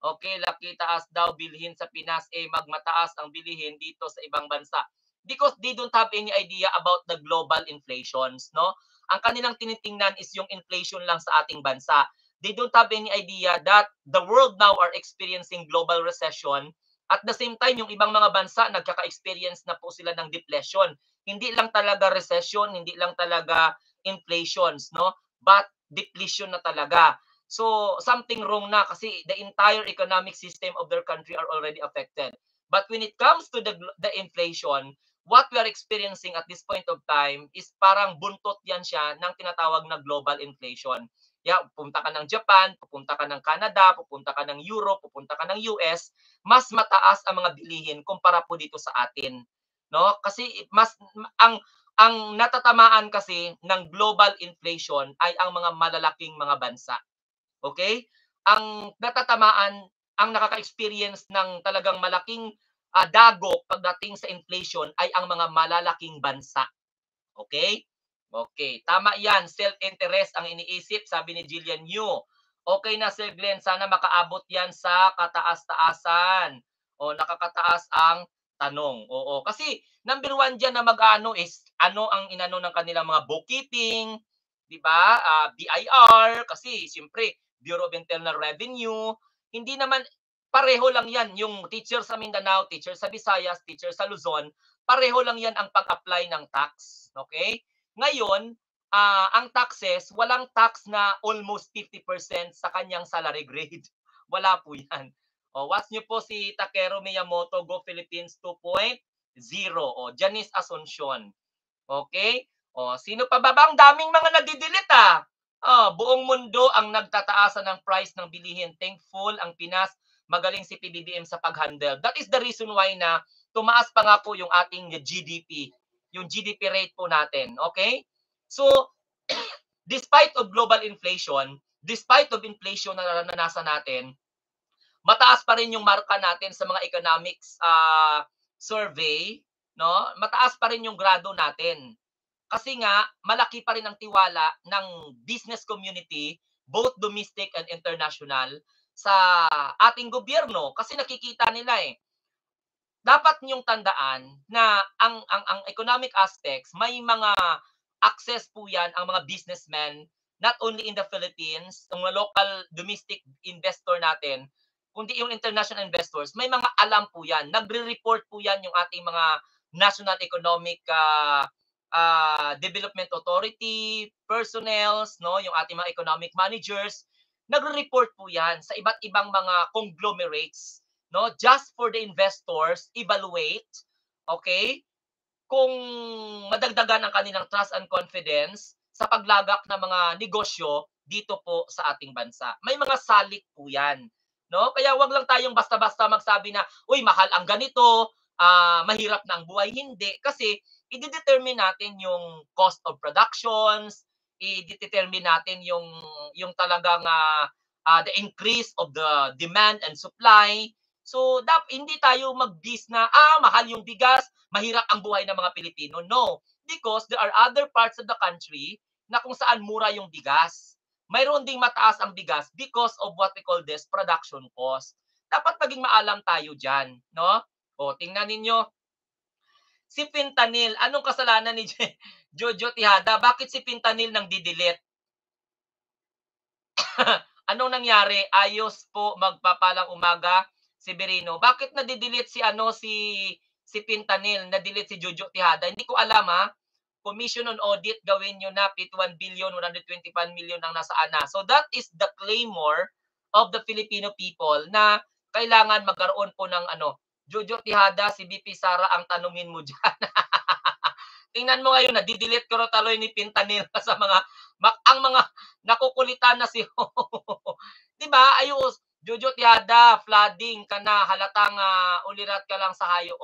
okay, laki taas daw bilhin sa Pinas, magmataas ang bilihin dito sa ibang bansa. Because they don't have any idea about the global inflations, no? Ang kanilang tinitingnan is yung inflation lang sa ating bansa. They don't have any idea that the world now are experiencing global recession. At the same time, yung ibang mga bansa, nagkaka-experience na po sila ng deflation. Hindi lang talaga recession, hindi lang talaga inflations, no? But depletion na talaga. So, something wrong na kasi the entire economic system of their country are already affected. But when it comes to the inflation, what we are experiencing at this point of time is parang buntot yan siya ng tinatawag na global inflation. Pupunta ka ng Japan, pupunta ka ng Canada, pupunta ka ng Europe, pupunta ka ng US, mas mataas ang mga bilihin kumpara po dito sa atin. No? Kasi ang natatamaan kasi ng global inflation ay ang mga malalaking mga bansa. Okay? Ang nakaka-experience ng talagang malaking dagok pagdating sa inflation ay ang mga malalaking bansa. Okay? Okay, tama yan. Self-interest ang iniisip, sabi ni Jillian Yu. Okay na, Sir Glenn, sana makaabot yan sa kataas-taasan. O nakakataas ang tanong. Oo, kasi number one dyan na mag-ano is ano ang inano ng kanilang mga bookkeeping, di ba? BIR, kasi siyempre, Bureau of Internal Revenue. Hindi naman pareho lang yan, yung teacher sa Mindanao, teacher sa Visayas, teacher sa Luzon, pareho lang yan ang pag-apply ng tax. Okay? Ngayon, ang taxes, walang tax na almost 50% sa kanyang salary grade. Wala po yan. O, watch nyo po si Takeru Miyamoto, Go Philippines 2.0. O, Janice Asuncion. Okay? O, sino pa ba? Ang daming mga nadidelete buong mundo ang nagtataasan ng price ng bilihin. Thankful ang Pinas, magaling si PBBM sa pag-handle. That is the reason why na tumaas pa nga po yung ating GDP, yung GDP rate po natin. Okay? So, despite of global inflation, despite of inflation na naranasan natin, mataas pa rin yung marka natin sa mga economics survey, no? Mataas pa rin yung grado natin. Kasi nga malaki pa rin ang tiwala ng business community, both domestic and international, sa ating gobyerno kasi nakikita nila dapat niyong tandaan na ang economic aspects, may mga access po yan ang mga businessmen, not only in the Philippines, yung local domestic investor natin, kundi yung international investors, may mga alam po yan. Nagre-report po yan yung ating mga National Economic Development Authority, personnels, no, yung ating mga economic managers, nagre-report po yan sa iba't ibang mga conglomerates, no, just for the investors evaluate, okay, kung madagdagan ang kanilang trust and confidence sa paglagak ng mga negosyo dito po sa ating bansa. May mga salik po yan, no? Kaya wag lang tayong basta-basta magsabi na, uy, mahal ang ganito, mahirap na ang buhay. Hindi, kasi i-determine natin yung cost of productions, i-determine natin yung talagang the increase of the demand and supply. So, hindi tayo mag-bis na, mahal yung bigas, mahirap ang buhay ng mga Pilipino. No, because there are other parts of the country na kung saan mura yung bigas. Mayroon ding mataas ang bigas because of what we call this production cost. Dapat maging maalam tayo dyan, no? O, tingnan ninyo, si Fentanyl, anong kasalanan ni Jojo Tihada? Bakit si Fentanyl nang didelete? Anong nangyari? Ayos po, magpapalang umaga, Severino. Bakit nadidelete si Fentanyl, na-delete si Jojo Tihada? Hindi ko alam Commission on Audit, gawin nyo na, 1 billion, 121 million ang nasaan na. So that is the claimor of the Filipino people na kailangan magkaroon po ng Jojo Tihada, si BP Sara ang tanungin mo dyan. Tingnan mo ngayon, nadidelete ko taloy ni Fentanyl sa ang mga nakukulitan na si diba? Ayos, Jojo Tihada, flooding ka na, halatang ulirat ka lang sa hayo.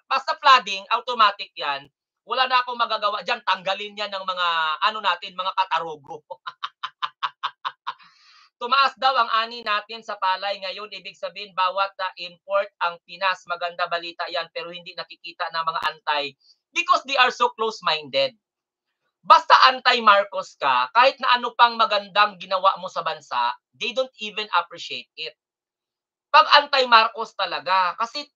Basta flooding, automatic yan. Wala na akong magagawa dyan, tanggalin yan ng mga, natin, mga katarugo. Tumaas daw ang ani natin sa palay ngayon, ibig sabihin bawat import ang Pinas. Maganda balita yan, pero hindi nakikita ng mga antay because they are so close-minded. Basta anti-Marcos ka, kahit na ano pang magandang ginawa mo sa bansa, they don't even appreciate it. Pag anti-Marcos talaga, kasi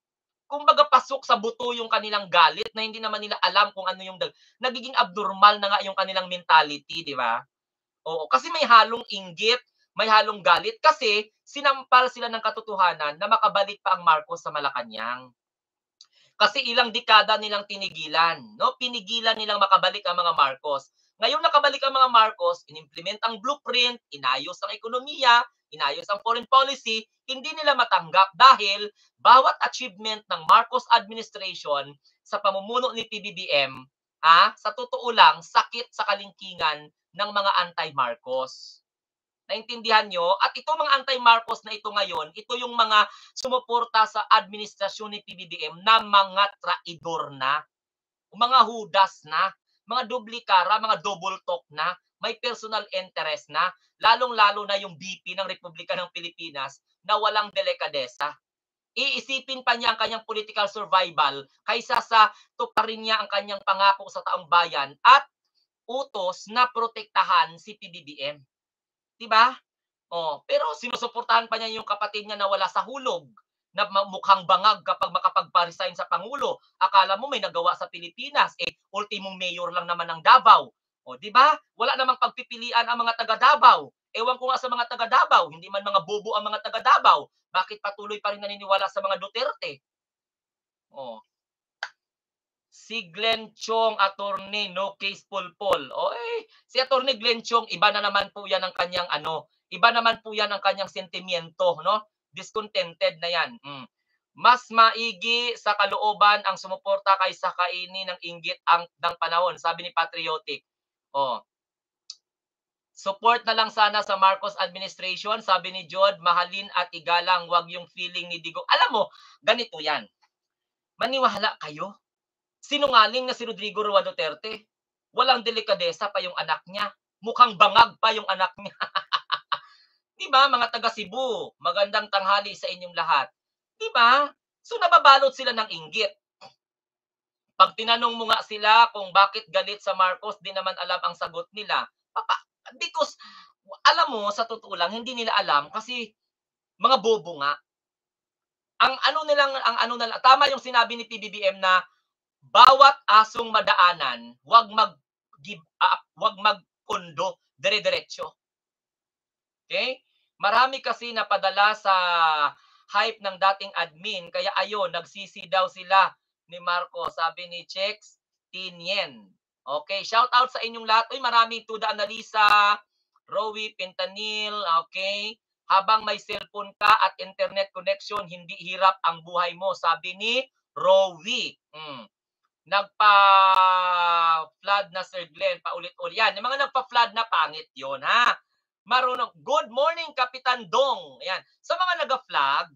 kumbaga pasok sa buto yung kanilang galit na hindi naman nila alam kung ano yung nagiging abnormal na nga yung kanilang mentality, di ba? Oo, kasi may halong inggit, may halong galit kasi sinampal sila ng katotohanan na makabalik pa ang Marcos sa Malacanang. Kasi ilang dekada nilang tinigilan, no? Pinigilan nilang makabalik ang mga Marcos. Ngayon nakabalik ang mga Marcos, inimplement ang blueprint, inayos ang ekonomiya, inayos ang foreign policy, hindi nila matanggap dahil bawat achievement ng Marcos administration sa pamumuno ni PBBM, sa totoo lang, sakit sa kalingkingan ng mga anti-Marcos. Naintindihan nyo? At ito mga anti-Marcos na ito ngayon, ito yung mga sumuporta sa administrasyon ni PBBM na mga traidor na, mga hudas na, mga duplikara, mga double talk na, may personal interest na, lalong-lalo na yung VP ng Republika ng Pilipinas na walang delikadesa. Iisipin pa niya ang kanyang political survival kaysa sa tuparin niya ang kanyang pangako sa taong bayan at utos na protektahan si PBBM. Diba? Pero sinusuportahan pa niya yung kapatid niya na wala sa hulog, na mukhang bangag kapag makapagpa-resign sa Pangulo. Akala mo may nagawa sa Pilipinas, ultimong mayor lang naman ng Davao. Di ba? Wala namang pagpipilian ang mga taga Davao. Ewan ko nga sa mga taga Davao, hindi man mga bobo ang mga taga Davao, bakit patuloy pa rin naniniwala sa mga Duterte? Oh. Si Glenn Chong, attorney, no case pulpol. O si attorney Glenn Chong, iba na naman po yan ang kanyang ano, iba naman po yan ang kanyang sentimiento, no? Discontented na yan. Mas maigi sa kalooban ang sumuporta kaysa kainin ng inggit ng panahon, sabi ni Patriotic. Oh, support na lang sana sa Marcos administration, sabi ni Jod, mahalin at igalang, wag yung feeling ni Digong. Alam mo, ganito yan. Maniwala kayo. Sinungaling na si Rodrigo Roa Duterte. Walang delikadesa pa yung anak niya. Mukhang bangag pa yung anak niya. Di ba, mga taga Cebu, magandang tanghali sa inyong lahat. Di ba? So, nababalot sila ng inggit. Pag tinanong mo nga sila kung bakit galit sa Marcos, di naman alam ang sagot nila. Because, alam mo, sa totoo lang, hindi nila alam kasi mga bobo nga. Ang ano nilang, tama yung sinabi ni PBBM na bawat asong madaanan, wag mag-give up, wag magpondo, dire-diretso. Okay? Marami kasi napadala sa hype ng dating admin, kaya ayun, nagsisi daw sila ni Marco, sabi ni Chex Tinien. Okay, shout out sa inyong lahat. Uy, maraming Tuda Analisa, Rowie Pintanil, okay? Habang may cellphone ka at internet connection, hindi hirap ang buhay mo, sabi ni Rowie. Nagpa-flood na Sir Glenn, paulit-ulit. Yan, yung mga nagpa-flood na pangit yon ha. Marunong. Good morning, Kapitan Dong. Yan. Sa mga nag-flag,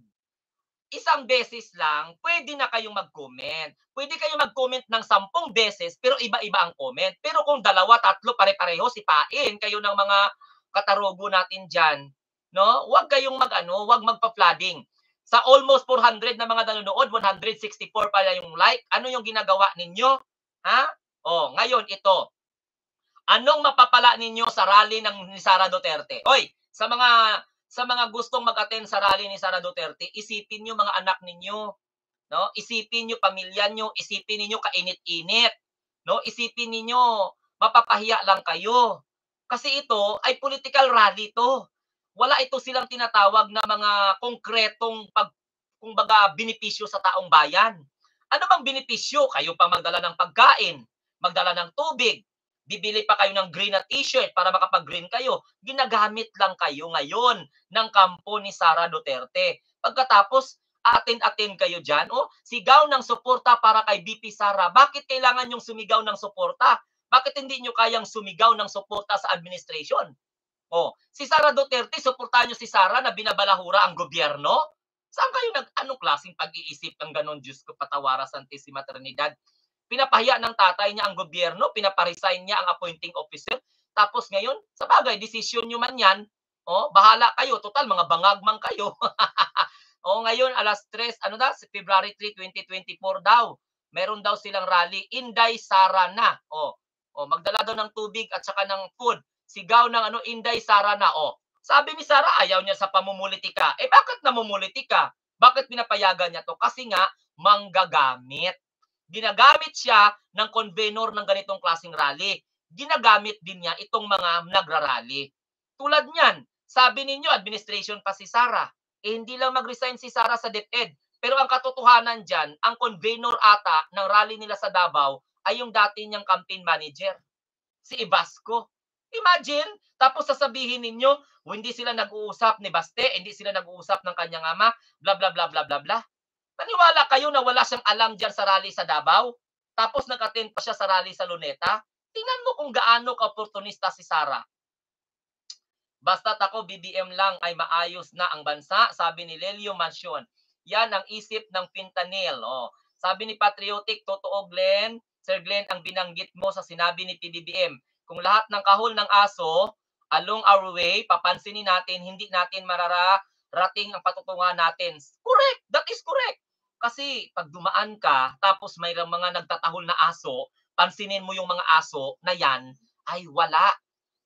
isang beses lang, pwede na kayong mag-comment. Pwede kayong mag-comment ng 10 beses, pero iba-iba ang comment. Pero kung 2, 3, pare-pareho, sipain kayo ng mga katarogo natin dyan, no? Huwag kayong wag magpa-flooding. Sa almost 400 na mga nanonood, 164 pala yung like. Ano yung ginagawa ninyo? Ha? Ngayon ito. Anong mapapala ninyo sa rally ni Sara Duterte? Oy, sa mga gustong mag-attend sa rally ni Sara Duterte, isipin niyo mga anak ninyo, no? Isipin niyo pamilya niyo, isipin niyo kainit-init, no? Isipin niyo mapapahiya lang kayo. Kasi ito ay political rally to. Wala ito silang tinatawag na mga konkretong kumbaga benepisyo sa taong bayan. Ano bang benepisyo? Kayo pa magdala ng pagkain, magdala ng tubig, bibili pa kayo ng green na t-shirt para makapag-green kayo. Ginagamit lang kayo ngayon ng kampo ni Sara Duterte. Pagkatapos, atin-atin kayo dyan. Sigaw ng suporta para kay BP Sara. Bakit kailangan yung sumigaw ng suporta? Bakit hindi nyo kayang sumigaw ng suporta sa administration? Si Sara Duterte, suportahan nyo si Sara na binabalahura ang gobyerno? Saan kayo anong klaseng pag-iisip ng ganon? Diyos ko, patawara Santissima Trinidad. Pinapahiya ng tatay niya ang gobyerno, pinaparesign niya ang appointing officer. Tapos ngayon, sa bagay, desisyon nyo man yan, bahala kayo. Total, mga bangagmang kayo. Ngayon, alas 3, February 3, 2024 daw. Meron daw silang rally, Inday Sara na. Magdala daw ng tubig at saka ng food. Sigaw ng Inday Sara na. Sabi ni Sara, ayaw niya sa pamumulitika. Bakit namumulitika? Bakit pinapayagan niya to? Kasi nga, manggagamit. Ginagamit siya ng convener ng ganitong klaseng rally. Ginagamit din niya itong mga nagrarally. Tulad niyan, sabi ninyo, administration pa si Sara. Hindi lang mag-resign si Sara sa DepEd. Pero ang katotohanan dyan, ang convener ata ng rally nila sa Davao ay yung dati niyang campaign manager, si Ibasco. Imagine, tapos sasabihin ninyo, hindi sila nag-uusap ni Baste, hindi sila nag-uusap ng kanyang ama, bla bla bla bla bla bla. Naniwala kayo na wala siyang alam dyan sa rally sa Davao? Tapos nag-attend pa siya sa rally sa Luneta? Tingnan mo kung gaano ka-opportunista si Sara. Basta't ako, BBM lang ay maayos na ang bansa, sabi ni Lelio Mansion. Yan ang isip ng Pintanil. Sabi ni Patriotic, totoo Glenn, Sir Glenn, ang binanggit mo sa sinabi ni PBBM. Kung lahat ng kahol ng aso, along our way, papansinin natin, hindi natin mararating ang patutungan natin. Correct! That is correct! Kasi pag dumaan ka, tapos mayroong mga nagtatahol na aso, pansinin mo yung mga aso na yan, ay wala.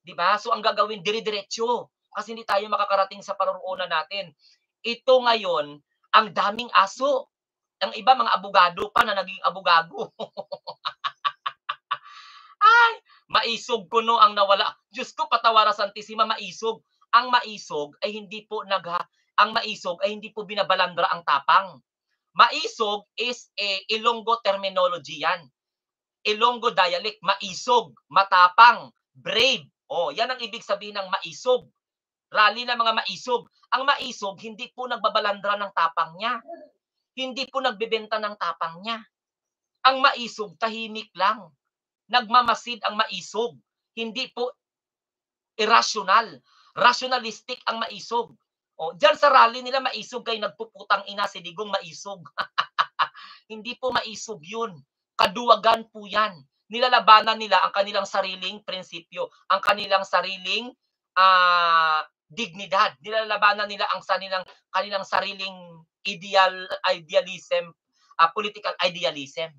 Diba? So ang gagawin, dire-diretso. Kasi hindi tayo makakarating sa paroroonan natin. Ito ngayon, ang daming aso. Ang iba, mga abogado pa na naging abogago. Ay, maisog ko no ang nawala. Diyos ko, patawara Santissima, maisog. ang maisog ay hindi po binabalandra ang tapang. Maisog is Ilonggo terminology yan. Ilonggo dialect, maisog, matapang, brave. Oh, yan ang ibig sabihin ng maisog. Rally ng mga maisog. Ang maisog, hindi po nagbabalandra ng tapang niya. Hindi po nagbebenta ng tapang niya. Ang maisog, tahimik lang. Nagmamasid ang maisog. Hindi po irrational. Rationalistic ang maisog. O, dyan sa rally nila, maisog kayo nagpuputang ina si Digong maisog. Hindi po maisog yun. Kaduwagan po yan. Nilalabanan nila ang kanilang sariling prinsipyo, ang kanilang sariling dignidad. Nilalabanan nila ang kanilang sariling idealism, political idealism.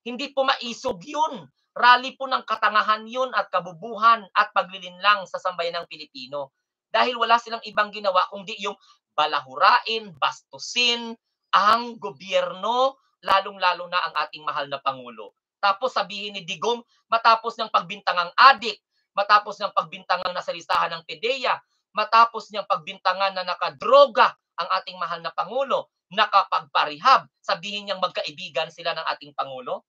Hindi po maisog yun. Rally po ng katangahan yun at kabubuhan at paglilinlang sa sambayan ng Pilipino. Dahil wala silang ibang ginawa kundi yung balahurain, bastusin ang gobyerno, lalong-lalo na ang ating mahal na Pangulo. Tapos sabihin ni Digong, matapos ng pagbintangang adik, matapos ng pagbintangang nasa listahan ng PDEA, matapos niyang pagbintangan na nakadroga ang ating mahal na Pangulo, nakapagparehab, sabihin niyang magkaibigan sila ng ating Pangulo?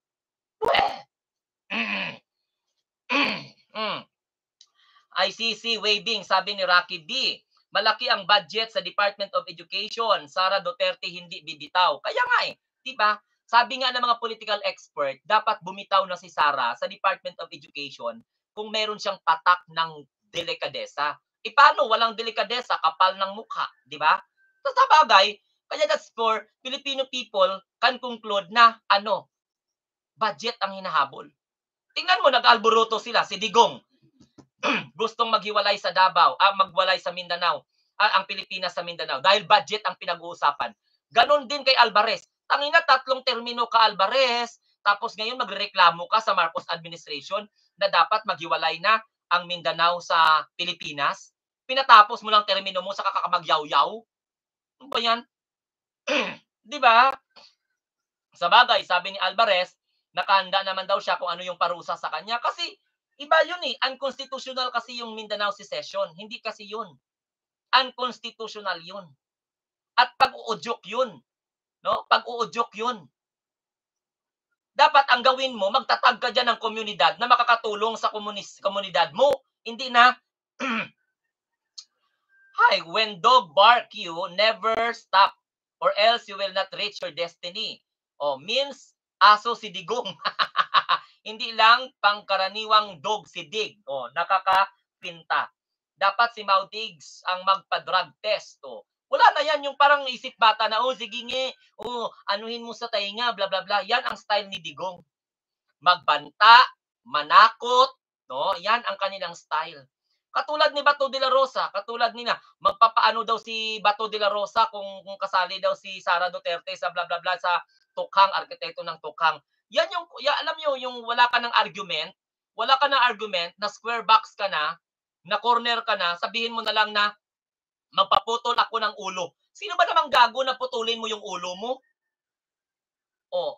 ICC waiving, sabi ni Rocky D. Malaki ang budget sa Department of Education. Sara Duterte hindi bibitaw. Kaya nga di ba? Sabi nga ng mga political expert, dapat bumitaw na si Sara sa Department of Education kung meron siyang patak ng delikadesa. Paano walang delikadesa, kapal ng mukha, di ba? Sa bagay, kaya that's for Filipino people can conclude na budget ang hinahabol. Tingnan mo, nag-alboruto sila, si Digong. Gustong maghiwalay sa Davao, magwalay sa Mindanao, ang Pilipinas sa Mindanao, dahil budget ang pinag-uusapan. Ganon din kay Alvarez. Tangina, 3 termino ka, Alvarez, tapos ngayon magrereklamo ka sa Marcos administration na dapat maghiwalay na ang Mindanao sa Pilipinas. Pinatapos mo lang termino mo sa kakamagyaw-yaw. Ano ba yan? Di ba? Sa bagay, sabi ni Alvarez, nakahanda naman daw siya kung ano yung parusa sa kanya kasi iba yun unconstitutional kasi yung Mindanao secession. Hindi kasi yun. Unconstitutional yun. At pag-uudyok yun. No? Pag-uudyok yun. Dapat ang gawin mo, magtatag ka dyan ng komunidad na makakatulong sa komunidad mo. Hindi na, hi, when dog bark you, never stop or else you will not reach your destiny. Means aso si Digong. Hindi lang pangkaraniwang dog si Dig. Nakakapinta. Dapat si Mau Diggs ang magpa-drug test. Wala na yan yung parang isip bata na, sige nge, anuhin mo sa tainga, bla bla bla. Yan ang style ni Digong. Magbanta, manakot, yan ang kanilang style. Katulad ni Bato de la Rosa, katulad nila, magpapaano daw si Bato de la Rosa kung kasali daw si Sara Duterte sa bla bla bla sa tukhang, arkitekto ng tukhang. Yan yung, alam nyo, yung wala ka ng argument, na square box ka na corner ka na, sabihin mo na lang na magpaputol ako ng ulo. Sino ba namang gago na putulin mo yung ulo mo?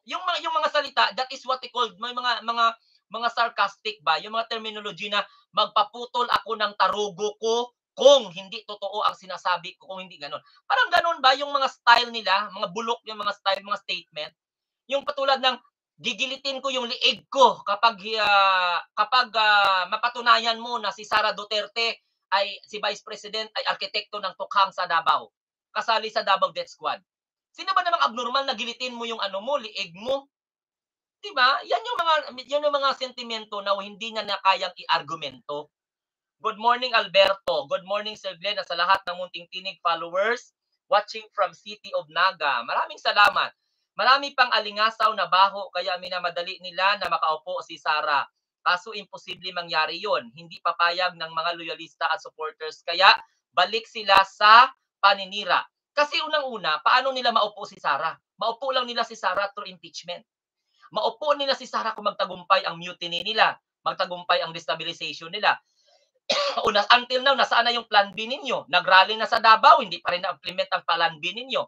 Yung mga salita, that is what they called, may mga sarcastic ba, yung mga terminology na magpaputol ako ng tarugo ko kung hindi totoo ang sinasabi ko, kung hindi ganon. Parang ganon ba yung mga style nila, mga bulok yung mga style, mga statement. Yung patulad ng gigilitin ko yung liig ko kapag mapatunayan mo na si Sara Duterte ay si Vice President ay arkitekto ng tukhang sa Davao. Kasali sa Davao Death Squad. Sino ba namang abnormal na gilitin mo yung liig mo? 'Di ba? Yan yung mga sentimento na hindi na kayang i-argumento. Good morning Alberto. Good morning Sir Glenn at sa lahat ng Munting Tinig followers watching from City of Naga. Maraming salamat. Marami pang alingasaw na baho kaya minamadali nila na makaupo si Sara. Kaso imposible mangyari yon. Hindi papayag ng mga loyalista at supporters kaya balik sila sa paninira. Kasi unang-una, paano nila maupo si Sara? Maupo lang nila si Sara through impeachment. Maupo nila si Sara kung magtagumpay ang mutiny nila, magtagumpay ang destabilization nila. Until now, nasaan na yung plan B ninyo? Nagrally na sa Davao, hindi pa rin na-implement ang plan B ninyo.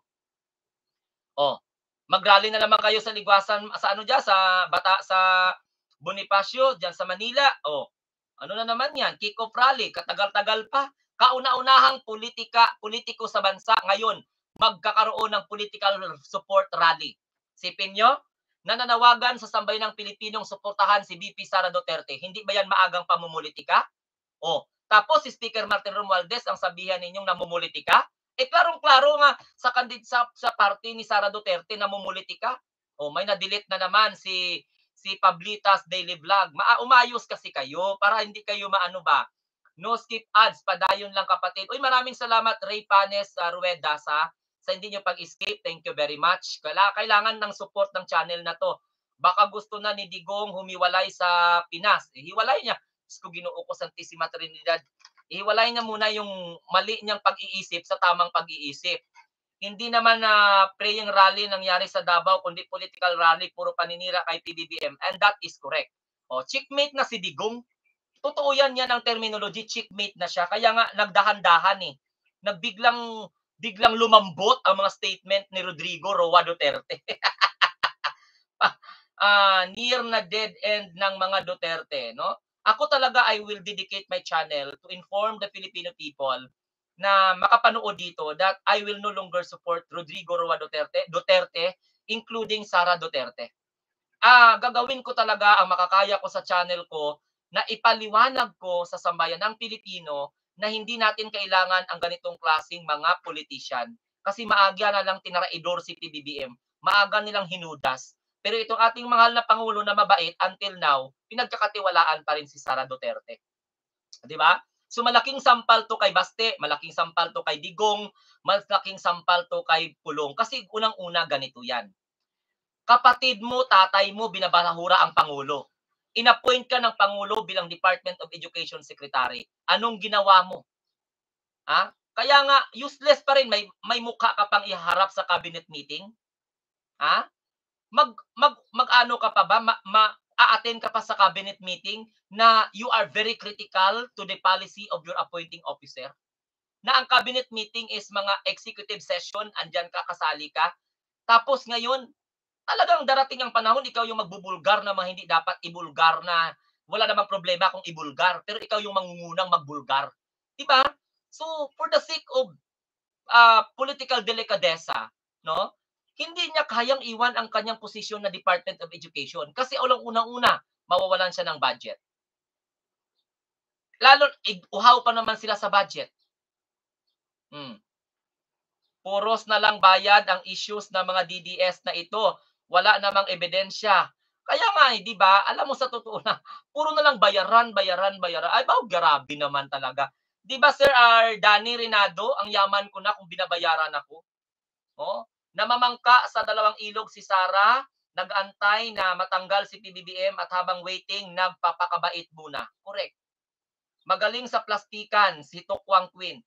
Magrally na naman kayo sa Ligwasan, sa Bonifacio, diyan sa Manila. Ano na naman yan? Kick-off rally, katagal-tagal pa. kauna-unahang politiko sa bansa ngayon magkakaroon ng political support rally. Sipin nyo, nananawagan sa sambayanang Pilipinong suportahan si VP Sara Duterte. Hindi ba yan maagang pamumulitika? Tapos si Speaker Martin Romualdez ang sabihan ninyong namumulitika? Klarong-klaro nga sa party ni Sara Duterte namumulitika. May na-delete na naman si Pablitas Daily Vlog. Umayos kasi kayo para hindi kayo maano ba. No skip ads, padayon lang kapatid. Maraming salamat Ray Panes Rueda sa hindi nyo pag-skip. Thank you very much. Kailangan ng support ng channel na to. Baka gusto na ni Digong humiwalay sa Pinas. Hiwalay niya. Kung Ginoo ko Santissima Trinidad. Hiwalay niya muna yung mali niyang pag-iisip sa tamang pag-iisip. Hindi naman praying rally nangyari sa Davao, kundi political rally, puro paninira kay PBBM. And that is correct. Checkmate na si Digong. Totoo yan ang terminology, checkmate na siya. Kaya nga nagdahan-dahan biglang lumambot ang mga statement ni Rodrigo Roa Duterte. Near na dead end ng mga Duterte, no? Ako talaga, I will dedicate my channel to inform the Filipino people na makapanood dito that I will no longer support Rodrigo Roa Duterte, including Sara Duterte. Gagawin ko talaga ang makakaya ko sa channel ko na ipaliwanag ko sa sambayanang Pilipino na hindi natin kailangan ang ganitong klaseng mga politician. Kasi maaga na lang tinaraidor si PBBM. Maaga nilang hinudas. Pero itong ating mahal na Pangulo na mabait, until now, pinagkakatiwalaan pa rin si Sara Duterte. Di ba? So malaking sampal to kay Baste, malaking sampal to kay Digong, malaking sampal to kay Pulong. Kasi unang-una ganito yan. Kapatid mo, tatay mo, binabalahura ang Pangulo. Inappoint ka ng Pangulo bilang Department of Education Secretary. Anong ginawa mo? Kaya nga, useless pa rin. May mukha ka pang iharap sa cabinet meeting. Mag-ano ka pa ba? A-attend ka pa sa cabinet meeting na you are very critical to the policy of your appointing officer? Na ang cabinet meeting is mga executive session, andyan ka, kasali ka. Tapos ngayon, talagang darating ang panahon, ikaw yung magbubulgar na mga hindi dapat ibulgar na wala namang problema kung ibulgar. Pero ikaw yung mangungunang magbulgar. Diba? So, for the sake of political delicadeza, no? Hindi niya kayang iwan ang kanyang posisyon na Department of Education. Kasi unang-una, mawawalan siya ng budget. Lalo, uhaw pa naman sila sa budget. Puros na lang bayad ang issues ng mga DDS na ito. Wala namang ebidensya. Kaya nga, di ba? Alam mo sa totoo na, puro na lang bayaran. Ay, grabe naman talaga. Di ba, Sir Danny Renado, ang yaman ko na kung binabayaran ako. Namamangka sa dalawang ilog si Sara, nag-antay na matanggal si PBBM at habang waiting, nagpapakabait muna. Correct. Magaling sa plastikan, si Tokwang Queen.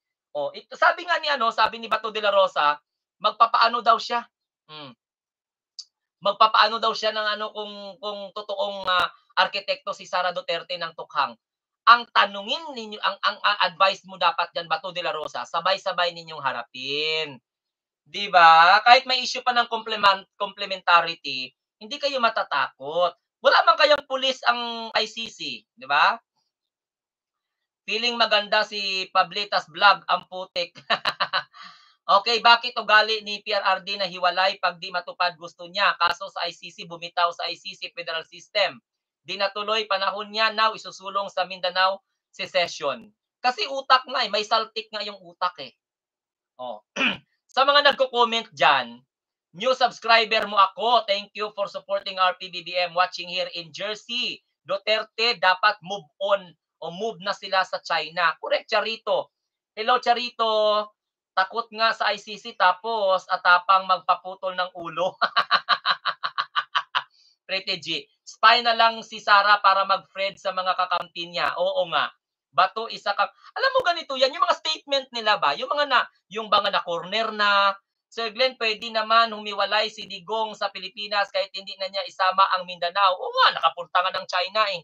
Sabi nga sabi ni Bato de la Rosa, magpapaano daw siya. Magpapaano daw siya ng kung totoong arkitekto si Sara Duterte ng tukhang. Ang tanungin ninyo, ang advice mo dapat diyan, Bato de la Rosa, sabay-sabay ninyong harapin. 'Di ba? Kahit may issue pa ng complementarity, hindi kayo matatakot. Wala man kayang pulis ang ICC, 'di ba? Feeling maganda si Pablitas Vlog, ang putik. Okay, bakit ugali ni PRRD na hiwalay pag di matupad gusto niya? Kaso sa ICC, bumitaw sa ICC Federal System. Di natuloy, panahon niya, now isusulong sa Mindanao secession. Kasi utak nga may saltik nga yung utak eh. Sa mga nagko-comment dyan, new subscriber mo ako, thank you for supporting our PBBM watching here in Jersey. Duterte dapat move on o move na sila sa China. Correct, Charito. Hello, Charito. Takot nga sa ICC tapos atapang magpaputol ng ulo. Pretty G. Spy na lang si Sara para mag-friend sa mga kakampi niya. Oo nga. Bato, isa ka. Alam mo ganito yan, yung mga statement nila ba? Yung mga na corner na, Sir Glenn, pwede naman humiwalay si Digong sa Pilipinas kahit hindi na niya isama ang Mindanao. Oo nga, nakapunta nga ng China eh.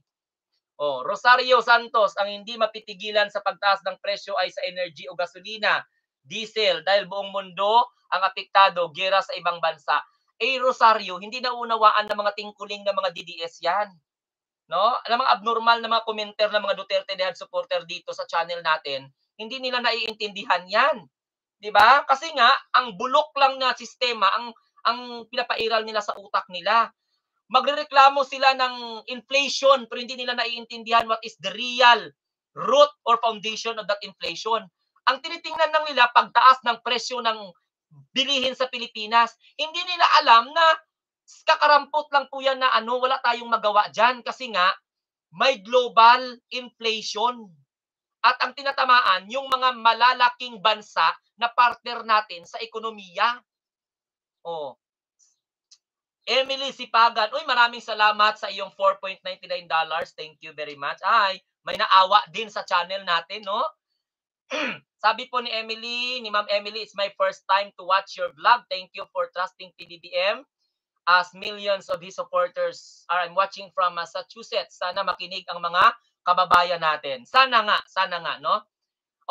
Rosario Santos, ang hindi mapitigilan sa pagtaas ng presyo ay sa energy o gasolina, diesel, dahil buong mundo ang apektado, gera sa ibang bansa. Rosario, hindi naunawaan ng mga tingkuling ng mga DDS yan. No? Alam mga abnormal na mga commenter ng mga Duterte Dehad supporter dito sa channel natin, Hindi nila naiintindihan 'yan, 'di ba? Kasi nga ang bulok lang na sistema ang pinapairal nila sa utak nila. Magrereklamo sila ng inflation pero hindi nila naiintindihan what is the real root or foundation of that inflation. Ang tinitingnan lang nila pagtaas ng presyo ng bilihin sa Pilipinas. Hindi nila alam na kakarampot lang po yan na wala tayong magawa dyan kasi nga may global inflation. At ang tinatamaan, yung mga malalaking bansa na partner natin sa ekonomiya. Oh, Emily Sipagan, uy, maraming salamat sa iyong $4.99. Thank you very much. Ay, may naawa din sa channel natin, no? Sabi po ni Emily, ni Ma'am Emily, it's my first time to watch your vlog. Thank you for trusting PBBM as millions of his supporters are watching from Massachusetts. Sana makinig ang mga kababayan natin. Sana nga, no?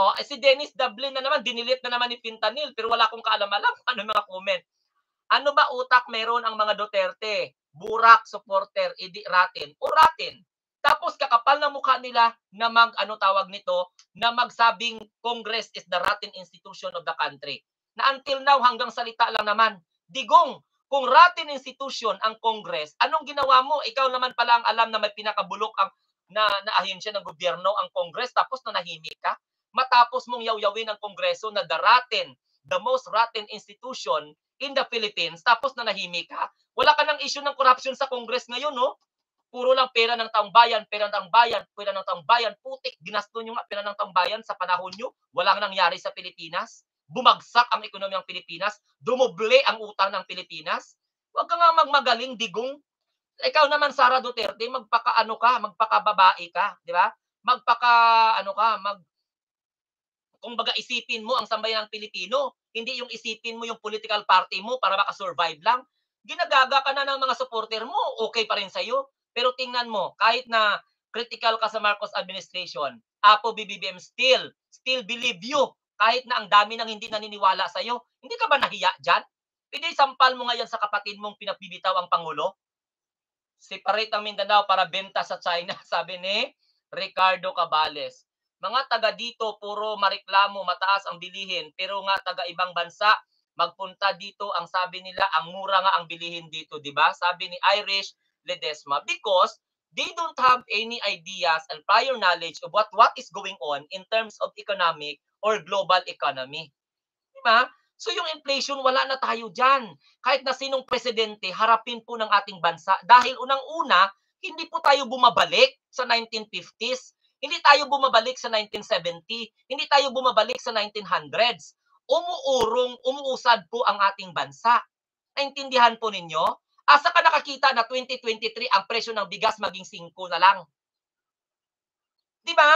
Oh, si Dennis Dublin na naman, dinilit na naman ni Fentanyl, pero wala akong kaalam-alam ano mga comment. Ano ba utak meron ang mga Duterte? Burak, supporter, idi ratin, o ratin. Tapos kakapal na mukha nila na tawag nito, na magsabing Congress is the rotten institution of the country. Na until now, hanggang salita lang naman. Digong, kung rotten institution ang Congress, anong ginawa mo? Ikaw naman pala ang alam na may pinakabulok ang na ahensya ng gobyerno ang Congress, tapos nanahimik ka? Matapos mong yawyawin ang Kongreso na the most rotten institution in the Philippines, tapos nanahimik ka. Wala ka ng issue ng corruption sa Congress ngayon, no? Puro lang pera ng taong bayan, pera ng taong bayan, pera ng taong bayan. Putik, ginasto nyo nga pera ng taong bayan sa panahon nyo. Walang nangyari sa Pilipinas. Bumagsak ang ekonomiya ng Pilipinas. Dumoble ang utang ng Pilipinas. Huwag ka nga magmagaling, digong. Ikaw naman, Sara Duterte, magpakababae ka, di ba? Kumbaga isipin mo ang sambayan ng Pilipino, hindi yung isipin mo yung political party mo para makasurvive lang. Ginagaga ka na ng mga supporter mo, okay pa rin sa'yo. Pero tingnan mo, kahit na critical ka sa Marcos administration, Apo BBBM still believe you. Kahit na ang dami nang hindi naniniwala sa'yo, hindi ka ba nahiya dyan? Pwede sampal mo ngayon sa kapatid mong pinapibitaw ang Pangulo. Separate ang Mindanao para benta sa China, sabi ni Ricardo Cabales. Mga taga dito, puro mareklamo, mataas ang bilihin. Pero nga, taga ibang bansa, magpunta dito, ang sabi nila, ang mura nga ang bilihin dito, di ba? Sabi ni Irish Ledesma. Because they don't have any ideas and prior knowledge of what is going on in terms of economic or global economy. Di ba? So yung inflation, wala na tayo dyan. Kahit na sinong presidente, harapin po ng ating bansa. Dahil unang-una, hindi po tayo bumabalik sa 1950s. Hindi tayo bumabalik sa 1970. Hindi tayo bumabalik sa 1900s. Umuusad po ang ating bansa. Naintindihan po ninyo? Asa ka nakakita na 2023 ang presyo ng bigas maging 5 na lang? Di ba?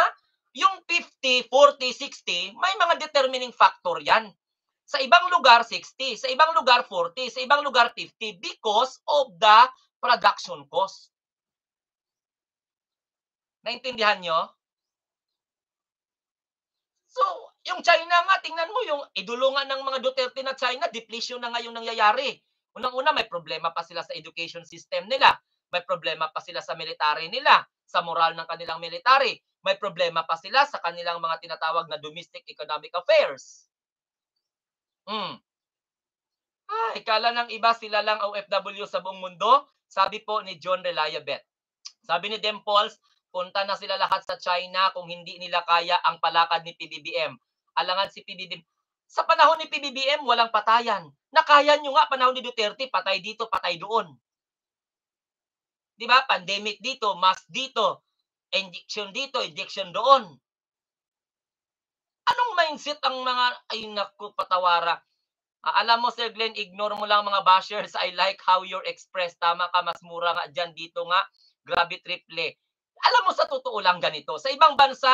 Yung 50, 40, 60, may mga determining factor yan. Sa ibang lugar, 60. Sa ibang lugar, 40. Sa ibang lugar, 50 because of the production cost. Naintindihan nyo? So, yung China nga, tingnan mo, yung idulungan ng mga Duterte na China, depletion na nga yung nangyayari. Unang-una, may problema pa sila sa education system nila. May problema pa sila sa military nila, sa moral ng kanilang military. May problema pa sila sa kanilang mga tinatawag na domestic economic affairs. Ikala ng iba, sila lang OFW sa buong mundo. Sabi po ni John Reliabet. Sabi ni Dempols, punta na sila lahat sa China kung hindi nila kaya ang palakad ni PBBM. Alangan si PBBM. Sa panahon ni PBBM, walang patayan. Nakaya nyo nga, panahon ni Duterte, patay dito, patay doon. Di ba? Pandemic dito, mask dito, injection dito, injection doon. Anong mindset ang mga, ay naku, patawara. Alam mo, Sir Glenn, ignore mo lang mga bashers. I like how you're expressed. Tama ka, mas mura nga dyan. Dito nga, grabe triple. Alam mo, sa totoo lang ganito. Sa ibang bansa,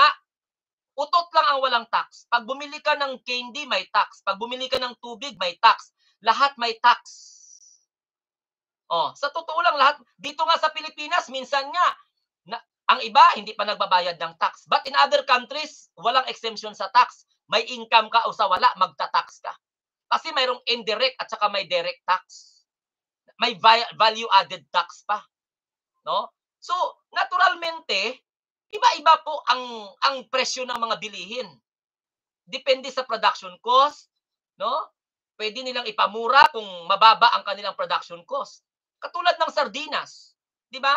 utot lang ang walang tax. Pag bumili ka ng candy, may tax. Pag bumili ka ng tubig, may tax. Lahat may tax. Sa totoo lang lahat. Dito nga sa Pilipinas, minsan nga, ang iba, hindi pa nagbabayad ng tax. But in other countries, walang exemption sa tax. May income ka o sa wala, magta-tax ka. Kasi mayroong indirect at saka may direct tax. May value-added tax pa. No? So, naturalmente, iba-iba po ang presyo ng mga bilihin. Depende sa production cost, no? Pwede nilang ipamura kung mababa ang kanilang production cost. Katulad ng sardinas, 'di ba?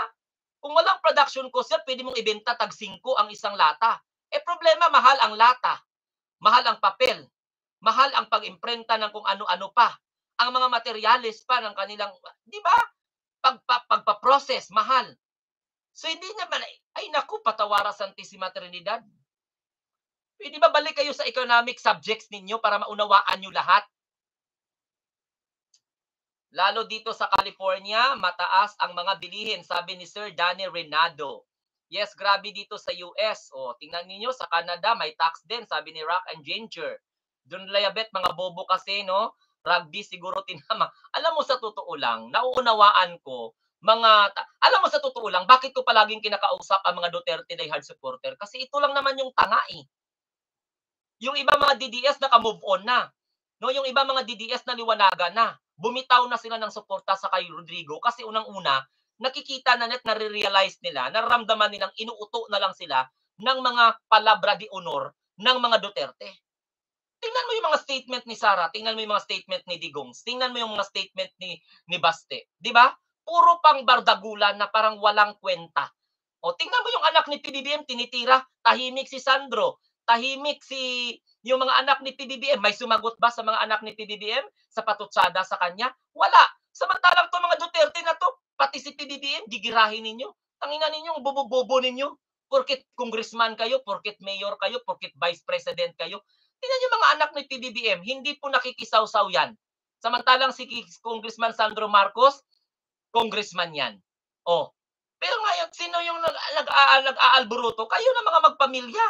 Kung walang production cost yan, pwede mong ibenta tag 5 ang isang lata. Eh problema, mahal ang lata, mahal ang papel, mahal ang pag-imprenta ng kung ano-ano pa. Ang mga materyales pa ng kanilang, 'di ba? Pagpa-process, mahal. So hindi naman, ay naku, patawara Santissima Trinidad. Pwede ba balik kayo sa economic subjects ninyo para maunawaan nyo lahat? Lalo dito sa California, mataas ang mga bilihin, sabi ni Sir Danny Renado. Yes, grabe dito sa US. O, tingnan niyo sa Canada, may tax din, sabi ni Rock and Ginger. Doon layabet, mga bobo kasi, no? Rugby siguro tinama. Alam mo, sa totoo lang, nauunawaan ko, alam mo sa totoo lang, bakit ko palaging kinakausap ang mga Duterte diehard supporter? Kasi ito lang naman yung tanga eh. Yung iba mga DDS naka-move on na. No, yung iba mga DDS na liwanagan na. Bumitaw na sila ng suporta sa kay Rodrigo kasi unang-una, nakikita na net, nare-realize nila, nararamdaman nilang inuuto na lang sila ng mga palabra de honor ng mga Duterte. Tingnan mo yung mga statement ni Sara, tingnan mo yung mga statement ni Digong, tingnan mo yung mga statement ni Baste, 'di ba? Puro pang bardagulan na parang walang kwenta. O tingnan mo yung anak ni PBBM tinitira, tahimik si Sandro, tahimik yung mga anak ni PBBM. May sumagot ba sa mga anak ni PBBM sa patutsada sa kanya? Wala. Samantalang to mga Duterte na to, pati si PBBM, gigirahin ninyo. Tangina ninyo, bobo-bobo ninyo. Porket congressman kayo, porket mayor kayo, porket vice president kayo. Tingnan yung mga anak ni PBBM, hindi po nakikisaw-saw yan. Samantalang si Congressman Sandro Marcos, congressman yan. Oh, pero ngayon, sino yung nag-aalburuto? Kayo na mga magpamilya.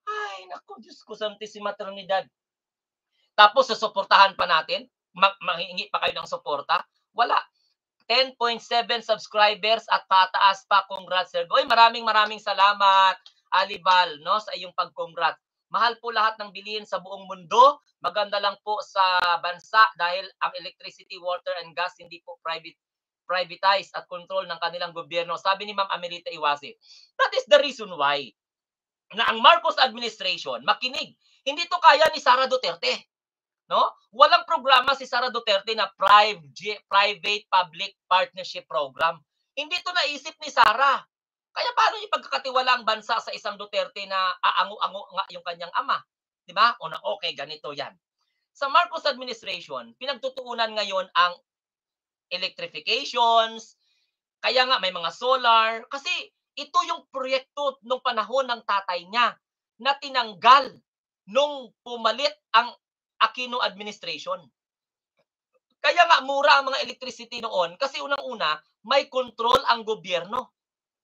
Ay, naku, Diyos ko, Santissima Trinidad. Tapos, susuportahan pa natin? Manghingi pa kayo ng suporta? Wala. 10.7 subscribers at pataas pa. Congrats, sir. Oy, maraming salamat, Alibal, no, sa iyong pag-congrats. Mahal po lahat ng bilihin sa buong mundo. Maganda lang po sa bansa dahil ang electricity, water, and gas hindi po privatized at control ng kanilang gobyerno. Sabi ni Ma'am Amelita Iwase. That is the reason why na ang Marcos administration, makinig, hindi to kaya ni Sara Duterte. No? Walang programa si Sara Duterte na private-public partnership program. Hindi to naisip ni Sara. Kaya paano yung pagkakatiwala ang bansa sa isang Duterte na aango-ango nga yung kanyang ama? 'Di ba? O na okay, ganito 'yan. Sa Marcos administration, pinagtutuunan ngayon ang electrifications, kaya nga may mga solar, kasi ito yung proyekto nung panahon ng tatay niya na tinanggal nung pumalit ang Aquino administration. Kaya nga mura ang mga electricity noon kasi unang-una, may control ang gobyerno.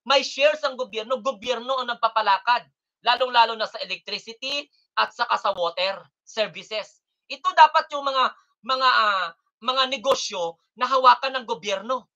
May shares ang gobyerno, gobyerno ang nagpapalakad, lalong-lalo na sa electricity at saka sa water services. Ito dapat yung mga negosyo na hawakan ng gobyerno.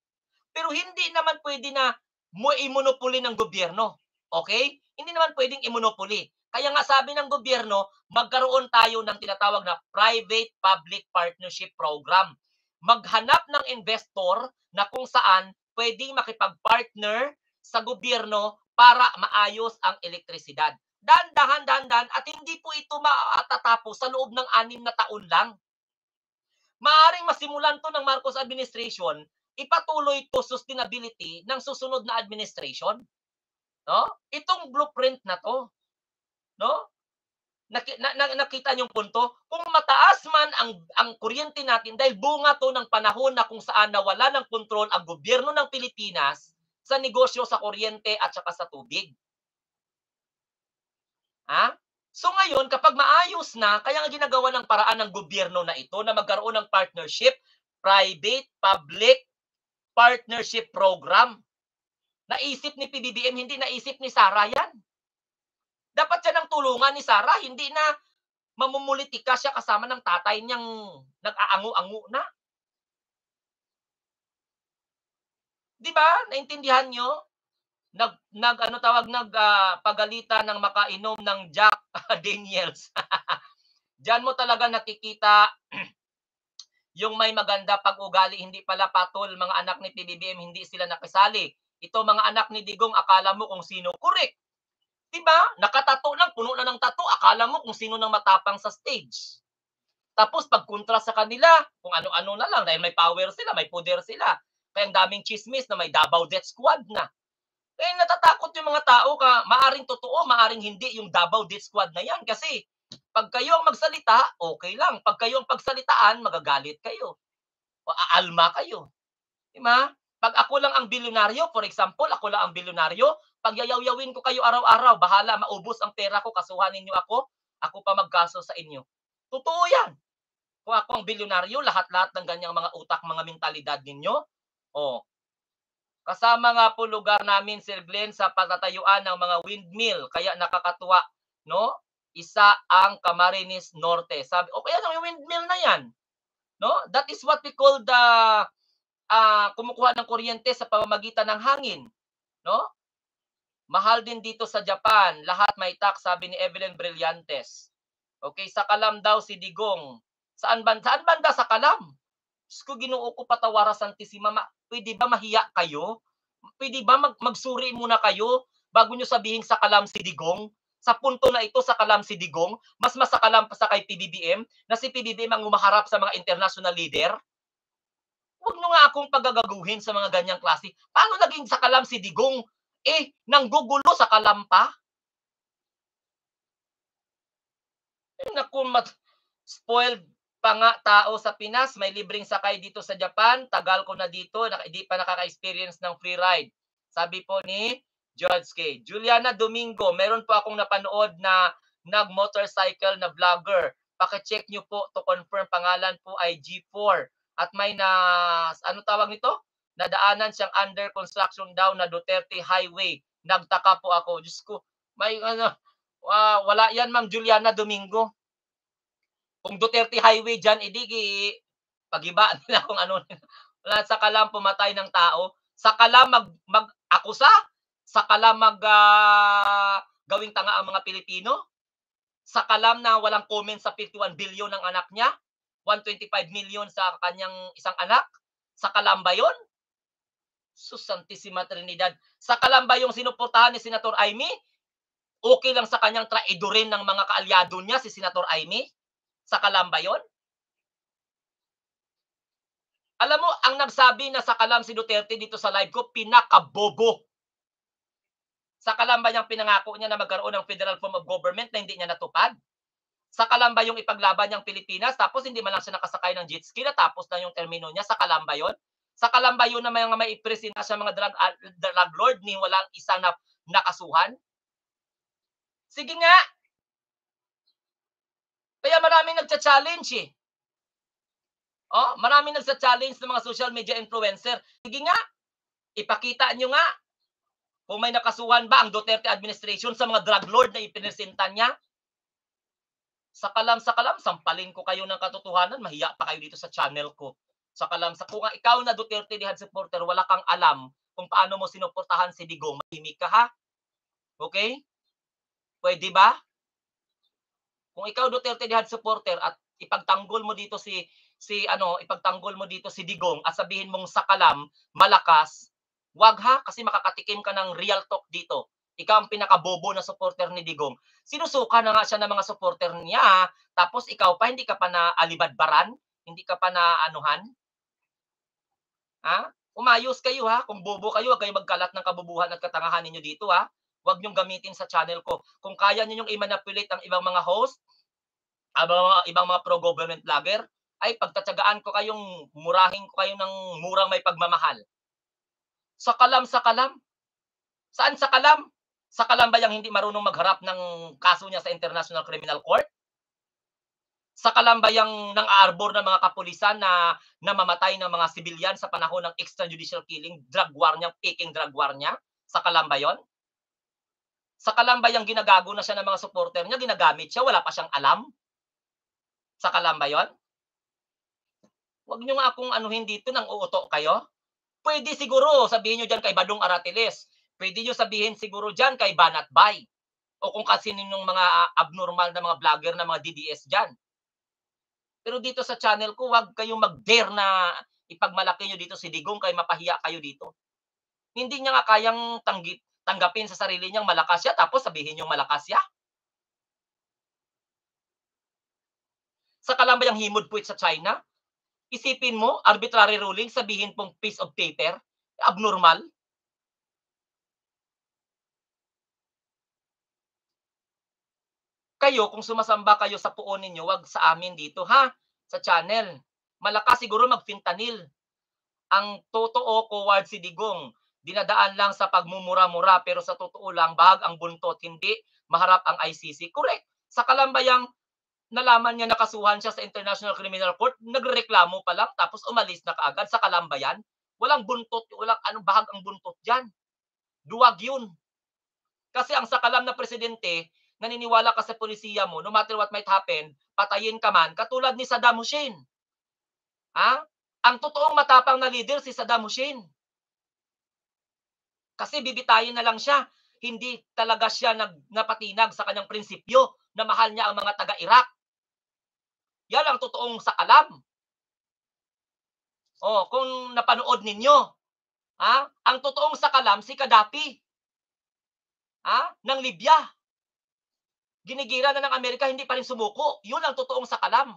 Pero hindi naman pwede na i-monopoly ng gobyerno. Okay? Hindi naman pwedeng i-monopoly. Kaya nga sabi ng gobyerno, magkaroon tayo ng tinatawag na private-public partnership program. Maghanap ng investor na kung saan pwedeng makipag-partner sa gobyerno para maayos ang elektrisidad. Dahan-dahan at hindi po ito matatapos sa loob ng 6 na taon lang. Maaring masimulan to ng Marcos administration, ipatuloy to sustainability ng susunod na administration. No? Itong blueprint na to, no? Nakita niyo yung punto? Kung mataas man ang kuryente natin dahil bunga to ng panahon na kung saan nawala ng kontrol ang gobyerno ng Pilipinas sa negosyo sa kuryente at saka sa tubig. Ha? So ngayon, kapag maayos na, kaya nga ginagawa ng paraan ng gobyerno na ito na magkaroon ng partnership, private-public partnership program. Naisip ni PBBM, hindi naisip ni Sara yan. Dapat siya ng tulungan ni Sara, hindi na mamumulitika siya kasama ng tatay niyang nag-aango-ango na. Di ba? Naintindihan nyo? Pagalitan ng makainom ng Jack Daniels. Diyan mo talaga nakikita yung may maganda pag-ugali, hindi pala patol, mga anak ni PBBM, hindi sila nakisali. Ito mga anak ni Digong, akala mo kung sino. Correct. 'Di ba? Nakatato lang, puno na ng tattoo, akala mo kung sino nang matapang sa stage. Tapos pag kontra sa kanila, kung ano-ano na lang dahil may power sila, may poder sila. Kaya ang daming tsismis na may Davao Death Squad na. Eh, natatakot yung mga tao maaring totoo, maaring hindi yung Davao Death Squad na yan kasi pag kayo ang magsalita, okay lang. Pag kayo ang pagsalitaan, magagalit kayo o aalma kayo. Di ba? Pag ako lang ang bilyonaryo, for example, ako lang ang bilyonaryo, pag yayaw-yawin ko kayo araw-araw, bahala, maubos ang pera ko, kasuhanin niyo ako pa magkaso sa inyo. Totoo yan. Kung ako ang bilyonaryo, lahat-lahat ng ganyang mga utak, mga mentalidad ninyo, oh, kasama nga po lugar namin, Sir Glenn, sa patatayuan ng mga windmill, kaya nakakatuwa, no? Isa ang Camarines Norte. Sabi, o kaya yung windmill na yan, no? That is what we call the kumukuha ng kuryente sa pamamagitan ng hangin, no? Mahal din dito sa Japan, lahat may tax, sabi ni Evelyn Brillantes. Okay, sa Kalam daw si Digong. Saan banda sa Kalam? Diyos ko, Ginoo ko, patawara Santissima, pwede ba mahiya kayo? Pwede ba magsuri muna kayo bago nyo sabihin sa Kalam si Digong? Sa punto na ito, sa Kalam si Digong, mas masakalam pa sa kay PBBM, na si PBBM ang umaharap sa mga international leader? Huwag nyo nga akong pagagaguhin sa mga ganyang klase. Paano naging sa Kalam si Digong? Nanggugulo sa Kalam pa? Naku, spoiled pa nga tao sa Pinas, may libreng sakay dito sa Japan, tagal ko na dito, hindi pa nakaka-experience ng free ride. Sabi po ni George K. Juliana Domingo, meron po akong napanood na nag-motorcycle na vlogger. Paki-check nyo po to confirm, pangalan po ay G4. At may ano tawag nito? Nadaanan siyang under construction daw na Duterte Highway. Nagtaka po ako. Diyos ko, may wala yan, Ma'am Juliana Domingo. Kung Duterte Highway dyan, pag-iba nila kung ano. Wala, sa Kalam pumatay ng tao. Sa Kalam mag-akusa? Sa Kalam gawing tanga ang mga Pilipino? Sa Kalam na walang comment sa 51 billion ng anak niya? 125 million sa kanyang isang anak? Sa Kalam ba yun? Sus Santissima Trinidad. Sa Kalam ba yung sinuportahan ni Senator Amy? Okay lang sa kanyang traidorin ng mga kaalyado niya, si Senator Amy? Sa Kalam ba yun? Alam mo, ang nagsabi na sa Kalam si Duterte dito sa live ko, pinakabobo. Sa Kalam ba niyang pinangako niya na magkaroon ng federal form of government na hindi niya natupad? Sa Kalam ba yung ipaglaban niyang Pilipinas tapos hindi man lang siya nakasakay ng jet ski na tapos na yung termino niya? Sa Kalam ba yun? Sa Kalam ba yun na may ipresenta siya mga drug lord ni walang isang nakasuhan? Sige nga. Kaya maraming nagcha-challenge eh. Maraming nagsa-challenge ng mga social media influencer. Sige nga, ipakita nyo nga kung may nakasuhan ba ang Duterte administration sa mga drug lord na ipinesenta niya. Sa Kalam, sampalin ko kayo ng katotohanan, mahiya pa kayo dito sa channel ko. Sa Kalam, kung ikaw na Duterte Dihad supporter, wala kang alam kung paano mo sinuportahan si Digong, mahimik ka ha? Okay? Pwede ba? Kung ikaw Duterte Dihad supporter at ipagtanggol mo dito ipagtanggol mo dito si Digong at sabihin mong sa Kalam malakas, wag ha, kasi makakatikim ka ng real talk dito. Ikaw ang pinakabobo na supporter ni Digong. Sinusuka na nga siya ng mga supporter niya, tapos ikaw pa hindi ka pa na alibadbaran, hindi ka pa na anuhan. Ha? Umayos kayo ha, kung bobo kayo, wag kayong magkalat ng kabubuhan at katangahan ninyo dito ha. Wag niyong gamitin sa channel ko. Kung kaya niyo i-manipulate ang ibang mga host, ibang mga pro-government vlogger, ay pagtatsagaan ko kayong murahin ko kayo ng murang may pagmamahal. Sa Kalam. Saan sa Kalam? Sa Kalam ba yung hindi marunong magharap ng kaso niya sa International Criminal Court? Sa Kalam ba yung nang-aarbor ng mga kapulisan na namamatay ng mga sibilyan sa panahon ng extrajudicial killing, drug war niya, peking drug war niya? Sa Kalam ba yon? Sa Kalam ba yung ginagago na siya ng mga supporter niya, ginagamit siya, wala pa siyang alam? Sa Kalam ba yon? Huwag nyo nga akong anuhin dito nang uuto kayo. Pwede siguro sabihin nyo dyan kay Badong Aratiles. Pwede nyo sabihin siguro dyan kay Banat Bay. O kung kasi ninyong mga abnormal na mga vlogger na mga DDS dyan. Pero dito sa channel ko, huwag kayong mag-dare na ipagmalaki nyo dito si Digong kay mapahiya kayo dito. Hindi niya nga kayang tanggapin sa sarili niyang malakas siya tapos sabihin niyong malakas siya? Saka lang ba yang himod puwit sa China? Isipin mo, arbitrary ruling, sabihin pong piece of paper, abnormal. Kayo, kung sumasamba kayo sa puon ninyo, wag sa amin dito ha, sa channel. Malakas siguro mag-fentanyl. Ang totoo, coward si Digong. Dinadaan lang sa pagmumura-mura pero sa totoo lang, bahag ang buntot, hindi maharap ang ICC. Correct. Sa kalambayang nalaman niya nakasuhan siya sa International Criminal Court, nagrereklamo pa lang tapos umalis na kaagad sa kalambayan. Walang buntot, walang anong bahag ang buntot diyan. Duwag 'yun. Kasi ang sakalam na presidente, naniniwala ka sa polisiya mo, no matter what might happen, patayin ka man, katulad ni Saddam Hussein. Ha? Ang totoong matapang na leader si Saddam Hussein. Kasi bibitayin na lang siya. Hindi talaga siya napatinag sa kanyang prinsipyo na mahal niya ang mga taga-Iraq. Yan ang totoong sakalam. Oh, kung napanood ninyo, ang totoong sakalam si Gaddafi. Ng Libya. Ginigira na ng Amerika, hindi pa rin sumuko. Yun ang totoong sakalam.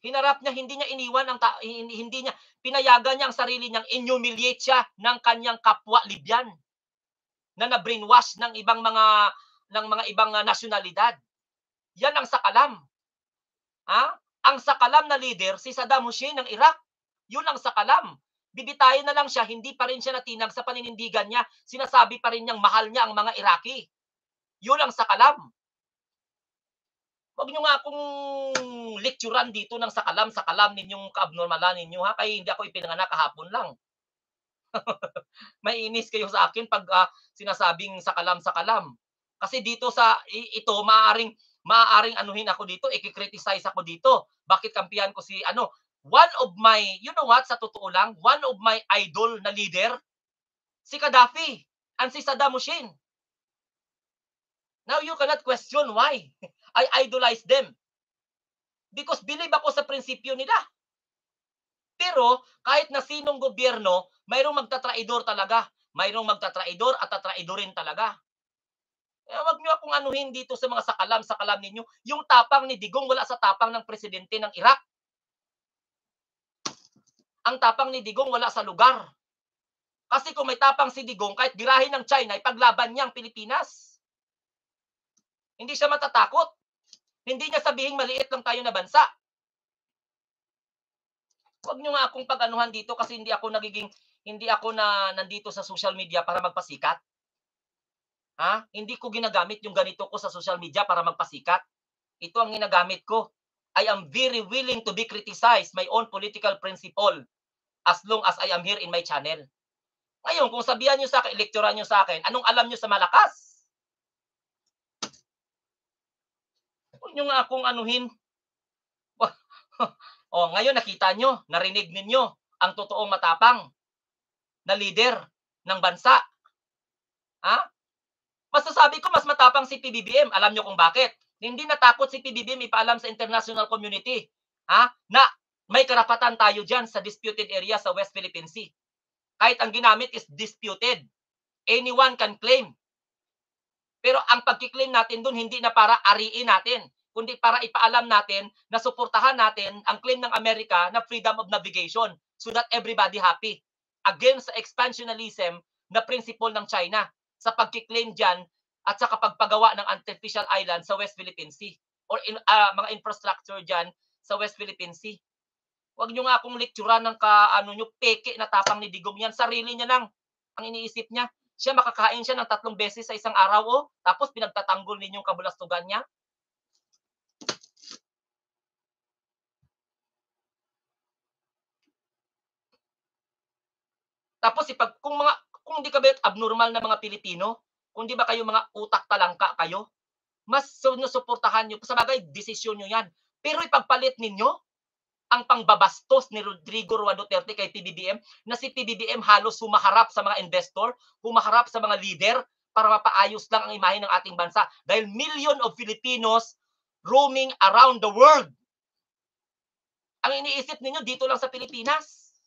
Hinarap niya, hindi niya iniwan ang hindi niya pinayagan niya ang sarili niyang inhumiliate siya ng kanyang kapwa Libyan na na-brainwash ng mga ibang nasyonalidad. Yan ang sakalam. Ang sakalam na leader si Saddam Hussein ng Iraq. Yun ang sakalam. Bibitayin na lang siya, hindi pa rin siya natinag sa paninindigan niya. Sinasabi pa rin niyang mahal niya ang mga Iraqi. Yun ang sakalam. Huwag niyo nga akong lecturean dito ng sakalam ninyong kaabnormalan ninyo ha, kaya hindi ako ipinanganak kahapon lang. Maiinis kayo sa akin pag sinasabing sakalam. Kasi dito sa ito maaaring anuhin ako dito, i-criticize ako dito. Bakit kampihan ko si one of my, you know what, sa totoo lang, one of my idol na leader, si Gaddafi and si Saddam Hussein. Now you cannot question why. I idolize them. Because believe ako sa prinsipyo nila. Pero kahit na sinong gobyerno, mayroong magtatraidor talaga. Mayroong magtatraidor at tatraidorin talaga. Wag niyo akong anuhin dito sa mga sakalam ninyo. Yung tapang ni Digong wala sa tapang ng presidente ng Iraq. Ang tapang ni Digong wala sa lugar. Kasi kung may tapang si Digong, kahit girahin ng China, ipaglaban niya ang Pilipinas. Hindi siya matatakot. Hindi niya sabihing maliit lang tayo na bansa. Huwag niyo nga akong pag-anuhan dito kasi hindi ako nandito sa social media para magpasikat. Hindi ko ginagamit yung ganito ko sa social media para magpasikat. Ito ang ginagamit ko. I am very willing to be criticized my own political principle as long as I am here in my channel. Ngayon, kung sabihan niyo sa akin, lecturean niyo sa akin, anong alam niyo sa malakas? Huwag niyo nga akong anuhin. Ngayon nakita niyo, narinig ninyo ang totoong matapang na leader ng bansa. Masasabi ko mas matapang si PBBM. Alam niyo kung bakit? Hindi natakot si PBBM ipaalam sa international community na may karapatan tayo diyan sa disputed area sa West Philippine Sea. Kahit ang ginamit is disputed. Anyone can claim. Pero ang pagkiklaim natin doon hindi na para ariin natin, kundi para ipaalam natin na suportahan natin ang claim ng Amerika na freedom of navigation so that everybody happy. Against sa expansionism na principle ng China sa pagkiklaim dyan at sa kapagpagawa ng artificial island sa West Philippine Sea or mga infrastructure dyan sa West Philippine Sea. Huwag nyo nga akong lecturean ng peke na tapang ni Digong yan. Sarili niya lang ang iniisip niya. Siya makakain siya ng 3 beses sa isang araw, tapos pinagtatanggol ninyong kabulastugan niya. Tapos kung di ka ba abnormal na mga Pilipino, kung di ba kayo mga utak talangka kayo, mas sinusuportahan niyo. Sa bagay, desisyon niyo yan. Pero ipagpalit ninyo ang pangbabastos ni Rodrigo Roa Duterte kay PBBM na si PBBM halos humaharap sa mga investor, humaharap sa mga leader para mapaayos lang ang imahe ng ating bansa dahil million of Filipinos roaming around the world. Ang iniisip ninyo dito lang sa Pilipinas.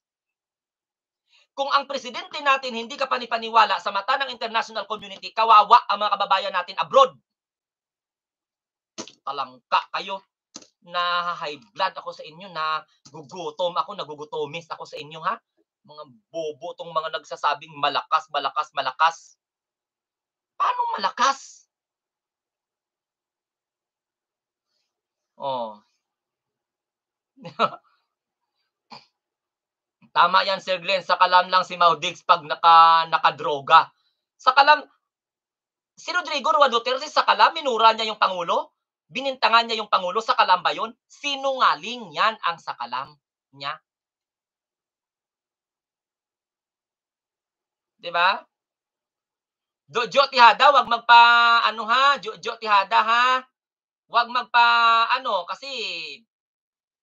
Kung ang presidente natin hindi ka panipaniwala sa mata ng international community, kawawa ang mga kababayan natin abroad. Talangka kayo. Na-high blood ako sa inyo, nagugutomis ako sa inyo, ha? Mga bobo tong mga nagsasabing malakas, malakas, malakas. Paano malakas? Oh. Tama yan, Sir Glenn. Sa kalam lang si Maudigs pag nakadroga. Sa kalam, si Rodrigo Roa Duterte sa kalam, minura niya yung Pangulo. Binintangan niya yung Pangulo. Sa kalam ba yun? Sinungaling yan ang sa kalam niya. Diba? Jo Tihada, wag magpa ano ha, Jo Tihada ha. Wag magpa ano kasi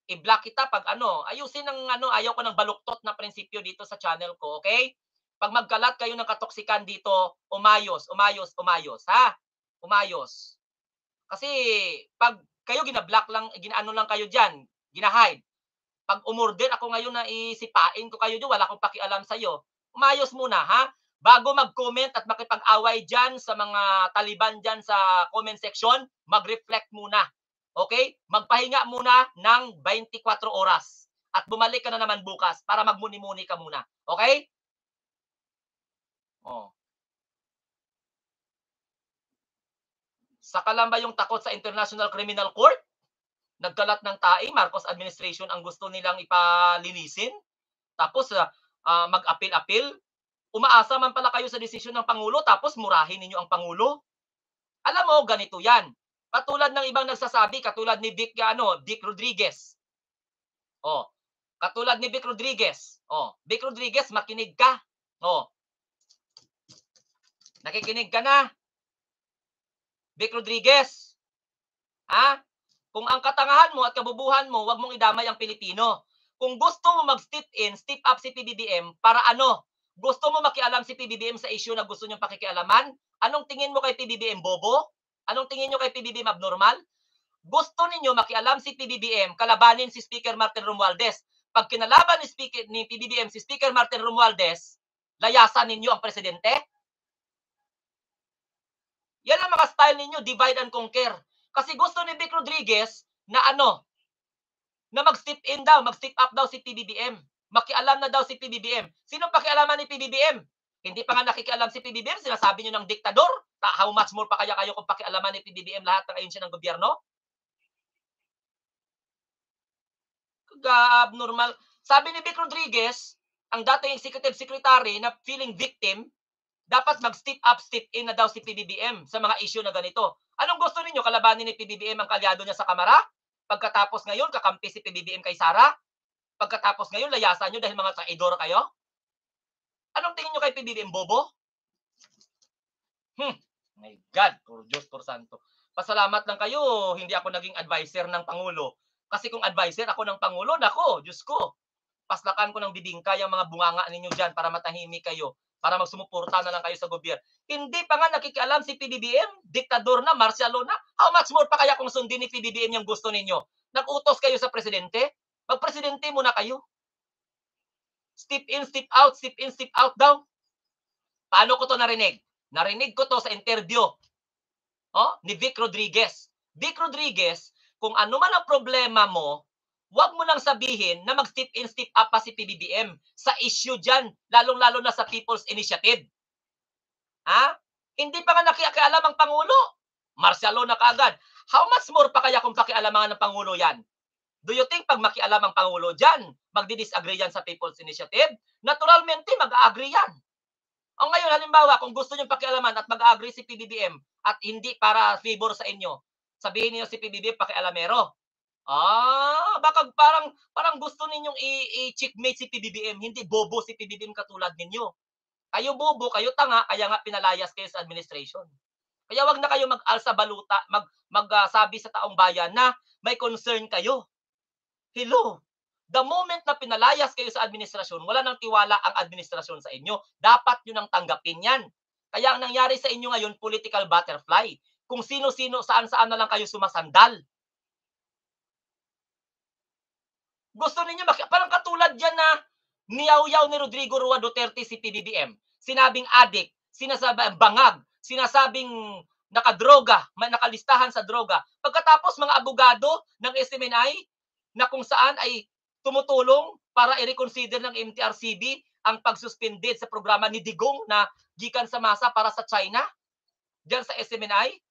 i-block kita pag ano, ayusin ng ano, ayaw ko ng baluktot na prinsipyo dito sa channel ko, okay? Pag magkalat kayo ng katoksikan dito, umayos, umayos, umayos, ha? Umayos. Kasi pag kayo gina-block lang, ginaano lang kayo diyan, gina-hide. Pag umorder ako ngayon na isipain ko kayo diyan, wala akong pakialam sa iyo. Umayos muna, ha? Bago mag-comment at makipag-away diyan sa mga Taliban diyan sa comment section, mag-reflect muna. Okay? Magpahinga muna ng 24 oras at bumalik ka na naman bukas para magmuni-muni ka muna. Okay? Oh. Saka lang ba yung takot sa International Criminal Court? Nagkalat ng tae, Marcos administration ang gusto nilang ipalinisin. Tapos mag-appeal-appeal. Umaasa man pala kayo sa desisyon ng Pangulo tapos murahin ninyo ang Pangulo. Alam mo, ganito yan. Katulad ng ibang nagsasabi, katulad ni Vic Rodriguez. Oh, katulad ni Vic Rodriguez. Oh, Vic Rodriguez, makinig ka. Oh. Nakikinig ka na. Vic Rodriguez. Ha? Kung ang katangahan mo at kabubuhan mo, wag mong idamay ang Pilipino. Kung gusto mo mag-step in, step up si PBBM, para ano? Gusto mo makialam si PBBM sa issue na gusto niyong pakikialaman? Anong tingin mo kay PBBM, bobo? Anong tingin niyo kay PBBM, abnormal? Gusto ninyo makialam si PBBM, kalabanin si Speaker Martin Romualdez. Pag kinalaban ni PBBM si Speaker Martin Romualdez, layasan ninyo ang presidente? Yan ang mga style ninyo, divide and conquer. Kasi gusto ni Vic Rodriguez na ano, na mag-step in daw, mag-step up daw si PBBM. Makialam na daw si PBBM. Sinong pakialaman ni PBBM? Hindi pa nga nakikialam si PBBM, sinasabi nyo ng diktador. How much more pa kaya kayo kung pakialaman ni PBBM lahat ng ahensya ng gobyerno? Abnormal. Sabi ni Vic Rodriguez, ang dating executive secretary na feeling victim, dapat mag-step up, step in na daw si PBBM sa mga issue na ganito. Anong gusto ninyo? Kalabanin ni PBBM ang kalyado niya sa Kamara? Pagkatapos ngayon, kakampi si PBBM kay Sara? Pagkatapos ngayon, layasan nyo dahil mga traidor kayo? Anong tingin nyo kay PBBM, bobo? My God, por Diyos, por Santo. Pasalamat lang kayo, hindi ako naging advisor ng Pangulo. Kasi kung advisor ako ng Pangulo, nako, Diyos ko, paslakan ko ng bibingka yung mga bunganga ninyo dyan para matahimik kayo, para magsumuporta na lang kayo sa gobyerno. Hindi pa nga nakikialam si PBBM, diktador na, martial law na. How much more pa kaya kung sundin ni PBBM yung gusto ninyo? Nag-utos kayo sa presidente? Mag-presidente muna kayo. Step in, step out, step in, step out daw. Paano ko to narinig? Narinig ko to sa interview ni Vic Rodriguez. Vic Rodriguez, kung ano man ang problema mo, huwag mo nang sabihin na mag-step in, step up pa si PBBM sa issue dyan, lalong-lalo na sa People's Initiative. Ha? Hindi pa nga nakikialam ang Pangulo. Martial law na kaagad. How much more pa kaya kung pakialaman ng Pangulo yan? Do you think pag makialam ang Pangulo dyan, magdi-disagree yan sa People's Initiative? Naturalmente, mag-agree yan. O ngayon, halimbawa, kung gusto nyo pakialaman at mag-agree si PBBM at hindi para favor sa inyo, sabihin niyo si PBBM pakialamero. Baka parang gusto ninyong i-checkmate si PBBM, hindi bobo si PBBM katulad ninyo. Kayo bobo, kayo tanga, kaya nga pinalayas kayo sa administration. Kaya wag na kayo mag-alsa baluta, magsabi sa taong bayan na may concern kayo. Hello, the moment na pinalayas kayo sa administrasyon, wala nang tiwala ang administrasyon sa inyo. Dapat nyo nang tanggapin yan. Kaya ang nangyari sa inyo ngayon, political butterfly. Kung sino-sino, saan-saan na lang kayo sumasandal. Gusto ninyo, parang katulad yan na Niyaw-yaw ni Rodrigo Roa Duterte si PBBM. Sinabing adik, sinasabing bangag, sinasabing nakadroga, nakalistahan sa droga. Pagkatapos mga abogado ng SMNI na kung saan ay tumutulong para i-reconsider ng MTRCB ang pagsuspended sa programa ni Digong na gikan sa masa para sa China diyan sa SMNI.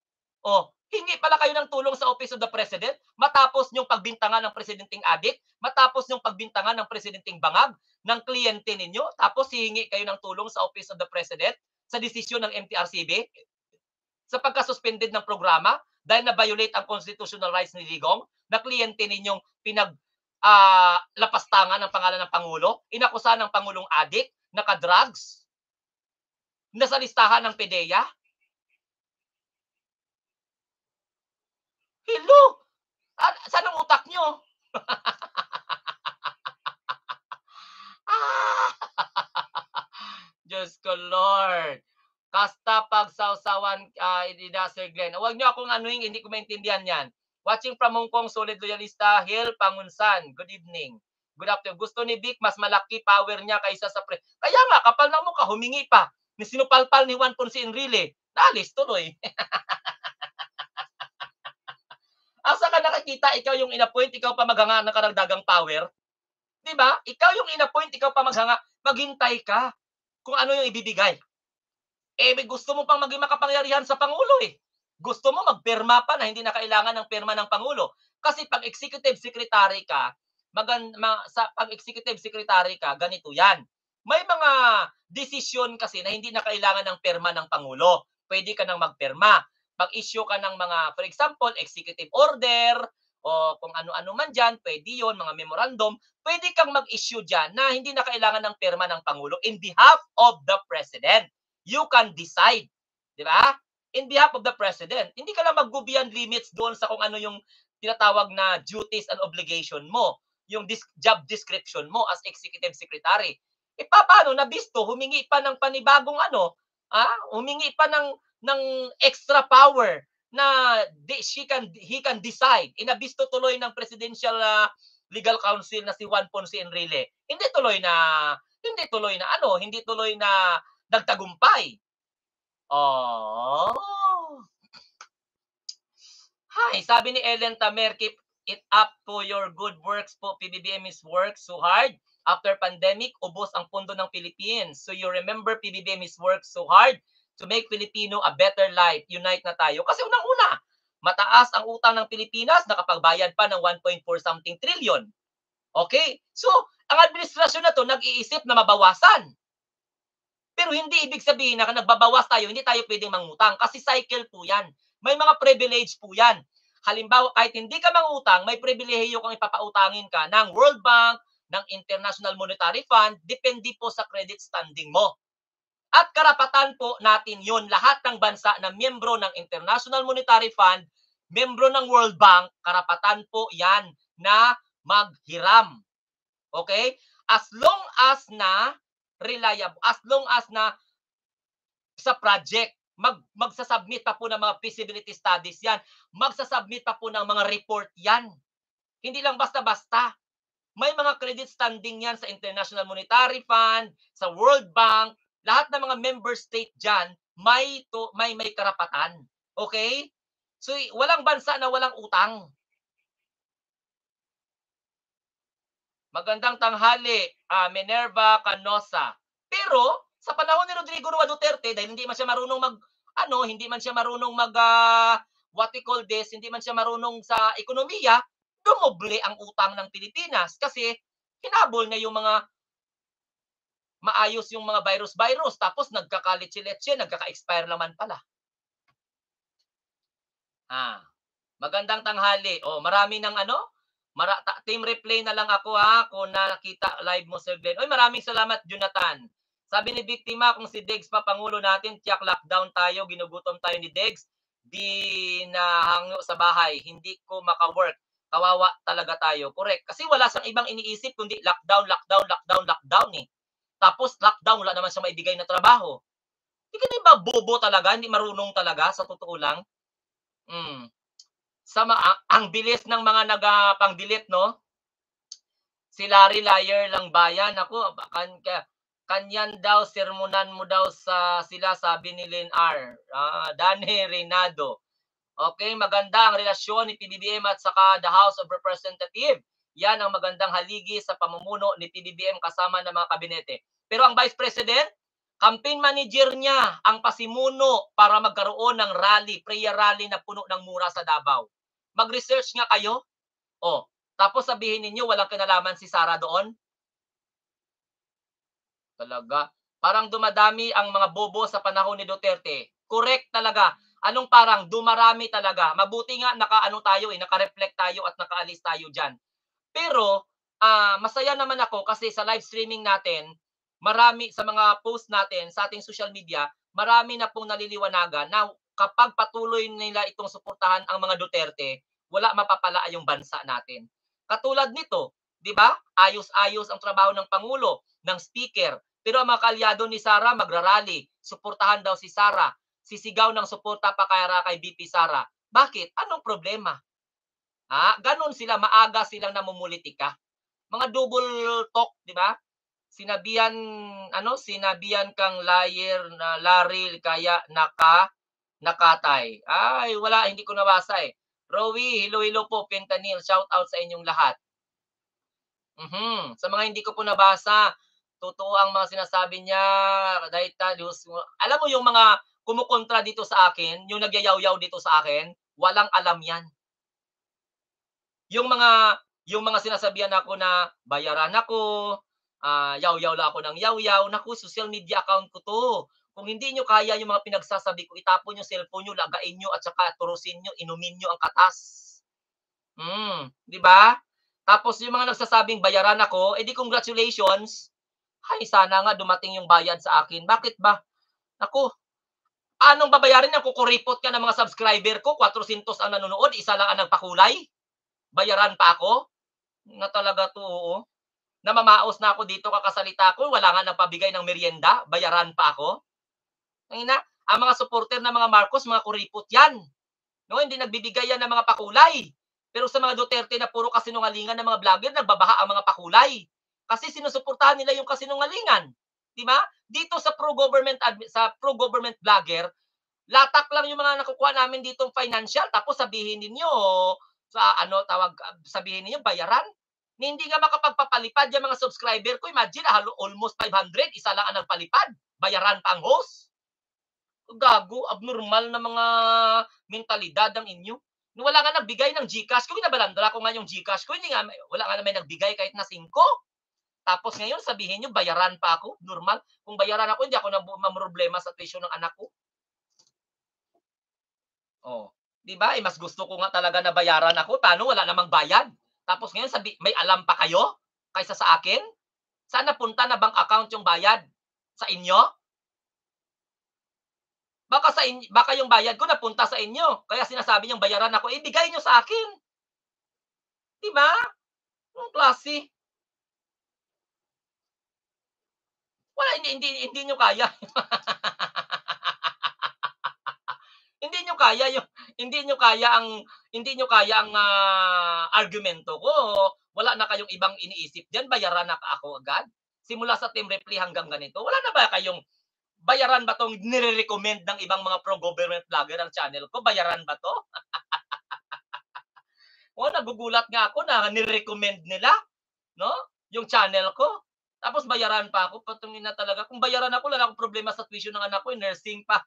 Oh, hingi pala kayo ng tulong sa Office of the President matapos yung pagbintangan ng presidenteng adik, matapos yung pagbintangan ng presidenteng bangag ng kliyente ninyo, tapos hihingi kayo ng tulong sa Office of the President sa desisyon ng MTRCB sa pagkasuspended ng programa dahil na-violate ang constitutional rights ni Digong na kliyente ninyong lapastangan ng pangalan ng Pangulo, inakusahan ng Pangulong adik, naka-drugs, nasa listahan ng PDEA. Hello! Saan ang utak nyo? Diyos ko, Lord. Kasta pagsawsawan, Sir Glenn. Huwag nyo akong anuhin, hindi ko maintindihan yan. Watching from Hong Kong, solid loyalista, Hill Pangunsan. Good evening. Good afternoon. Gusto ni Vic, mas malaki power niya kaysa sa Kaya nga, kapal ng mukha, humingi pa. Ni sinupalpal ni Juan Ponce Enrile. Nalis, tuloy. Asa ka nakakita, ikaw yung inappoint, ikaw pa maghanga ng karagdagang power? Diba? Ikaw yung inappoint, ikaw pa maghanga. Maghintay ka kung ano yung ibibigay. May gusto mo pang maging makapangyarihan sa Pangulo eh. Gusto mo magpirma pa na hindi na kailangan ng pirma ng Pangulo. Kasi pag executive secretary ka, pag executive secretary ka, ganito yan. May mga desisyon kasi na hindi na kailangan ng pirma ng Pangulo. Pwede ka nang magpirma. Pag-issue ka ng mga, for example, executive order, o kung ano-ano man dyan, pwede yun, mga memorandum, pwede kang mag-issue dyan na hindi na kailangan ng pirma ng Pangulo in behalf of the President. You can decide. Di ba? In behalf of the President. Hindi ka lang mag-go beyond limits doon sa kung ano yung tinatawag na duties and obligation mo, yung job description mo as executive secretary. Paano? Nabisto, humingi pa ng panibagong humingi pa ng extra power na he can decide. Inabisto tuloy ng Presidential Legal Counsel na si Juan Ponce Enrile. Hindi tuloy na nagtagumpay. Hi, sabi ni Ellen Tamer, keep it up to your good works po. PBBM is work so hard. After pandemic, ubos ang pondo ng Philippines. So you remember PBBM is work so hard to make Filipino a better life. Unite na tayo. Kasi unang-una, mataas ang utang ng Pilipinas, nakapagbayad pa ng 1.4 something trillion. Okay? So, ang administrasyon na to nag-iisip na mabawasan. Pero hindi ibig sabihin na nagbabawas tayo, hindi tayo pwedeng mangutang kasi cycle po yan. May mga privilege po yan. Halimbawa, kahit hindi ka mangutang, may pribilehiyo kang ipapautangin ka ng World Bank, ng International Monetary Fund, depende po sa credit standing mo. At karapatan po natin yun. Lahat ng bansa na miyembro ng International Monetary Fund, miyembro ng World Bank, karapatan po yan na maghiram. Okay? As long as na reliable, as long as na sa project, magsasubmit pa po ng mga feasibility studies yan, magsasubmit pa po ng mga report yan. Hindi lang basta-basta. May mga credit standing yan sa International Monetary Fund, sa World Bank, lahat ng mga member state dyan, may karapatan. Okay? So, walang bansa na walang utang. Magandang tanghali, Minerva Canosa. Pero, sa panahon ni Rodrigo Roa Duterte, dahil hindi man siya marunong hindi man siya marunong hindi man siya marunong sa ekonomiya, dumoble ang utang ng Pilipinas kasi hinabol niya yung mga maayos yung mga virus, tapos nagkakalitsi-letse, nagkaka-expire naman pala. Magandang tanghali. Marami ng team replay na lang ako kung nakita live mo, Sir Glenn. Maraming salamat, Jonathan. Sabi ni Biktima, kung si Degs pa Pangulo natin, tiyak lockdown tayo, ginugutom tayo ni Degs, di nahangyo sa bahay, hindi ko maka-work. Kawawa talaga tayo. Correct. Kasi wala siyang ibang iniisip kundi lockdown eh. Tapos lockdown, wala naman siya maibigay na trabaho. Hindi ka ba bobo talaga? Hindi marunong talaga, sa totoo lang. Ang bilis ng mga nagpang-delete, no? Si Larry Liar lang bayan. Naku, kanyan daw, sermonan mo daw sila, sabi ni Lynn R. Danny Reynado. Okay, maganda ang relasyon ni PBBM at saka the House of Representatives. Yan ang magandang haligi sa pamumuno ni PBBM kasama ng mga kabinete. Pero ang Vice President, campaign manager niya ang pasimuno para magkaroon ng rally, prayer rally na puno ng mura sa Davao. Mag-research nga kayo. Oh, tapos sabihin ninyo walang kinalaman si Sara doon. Talaga. Parang dumadami ang mga bobo sa panahon ni Duterte. Correct talaga. Anong parang dumarami talaga. Mabuti nga nakaano tayo naka-reflect tayo at nakaalis tayo diyan. Pero masaya naman ako kasi sa live streaming natin, marami sa mga post natin sa ating social media, marami na pong naliliwanagan na kapag patuloy nila itong suportahan ang mga Duterte, wala mapapala yung bansa natin. Katulad nito, 'di ba? Ayos-ayos ang trabaho ng pangulo, ng speaker. Pero ang mga kaalyado ni Sara magrarally, suportahan daw si Sara, sisigaw ng suporta pa kay VP Sara. Bakit? Anong problema? Ganon sila, maaga silang namumulitika. Mga double talk, 'di ba? Sinabihan kang liar na Larry kaya nakatay. Ay, wala, hindi ko nabasa eh. Rowie, hello po, Fentanyl, shout out sa inyong lahat. Sa mga hindi ko po nabasa, totoo ang mga sinasabi niya, alam mo yung mga kumukontra dito sa akin, yung nagyayaw-yaw dito sa akin, walang alam yan. Yung mga sinasabihan ako na bayaran ako, yaw-yaw lang ako ng yaw-yaw, naku, social media account ko 'to. Kung hindi niyo kaya yung mga pinagsasabi ko, itapon yung cellphone niyo, lagain niyo at saka turusin niyo, inumin niyo ang katas. 'Di ba? Tapos yung mga nagsasabing bayaran ako, di congratulations. Hay, sana nga dumating yung bayad sa akin. Bakit ba? Naku, anong babayarin niyan? Kukuripot ka ng mga subscriber ko, 400 ang nanonood, isa lang ang nagpakulay. Bayaran pa ako? Na talaga 'to, oo. Namamaos na ako dito kakasalita ko, wala nga nagpabigay ng merienda, bayaran pa ako. Ang mga supporter ng mga Marcos, mga kuripot yan. No, hindi nagbibigay yan ng mga pakulay. Pero sa mga Duterte na puro kasinungalingan ng mga vlogger, nagbabaha ang mga pakulay. Kasi sinusuportahan nila yung kasinungalingan. Di ba? Dito sa pro-government vlogger, latak lang yung mga nakukuha namin ditong financial, tapos sabihin ninyo sabihin niyo bayaran. Hindi nga makapagpapalipad yung mga subscriber ko. Imagine, almost 500, isa lang ang nagpalipad. Bayaran pa ang host. Gago, abnormal na mga mentalidad ang inyo. Wala nga nagbigay ng GCash ko, binabalandra ko nga yung GCash ko, wala nga naman nagbigay kahit na 5. Tapos ngayon sabihin nyo, bayaran pa ako. Normal. Kung bayaran ako, hindi ako mamroblema sa tuition ng anak ko. Oh, 'di ba? Mas gusto ko nga talaga na bayaran ako, paano wala namang bayad. Tapos ngayon may alam pa kayo kaysa sa akin? Saan napunta na bank account yung bayad? Sa inyo? Baka yung bayad ko napunta sa inyo. Kaya sinasabi niyong bayaran ako, ibigay niyo sa akin. 'Di ba? Anong klase? Wala, hindi niyo kaya. hindi niyo kaya ang argumento ko. Wala na kayong ibang iniisip diyan, bayaran na ako agad. Simula sa Team Reply hanggang ganito. Wala na ba kayong bayaran ba tong nire-recommend ng ibang mga pro-government vlogger ang channel ko? Bayaran ba to? Nagugulat nga ako na nire-recommend nila, no? Yung channel ko. Tapos bayaran pa ako. Patungin na talaga. Kung bayaran ako, wala akong problema sa tuition ng anak ko, nursing pa.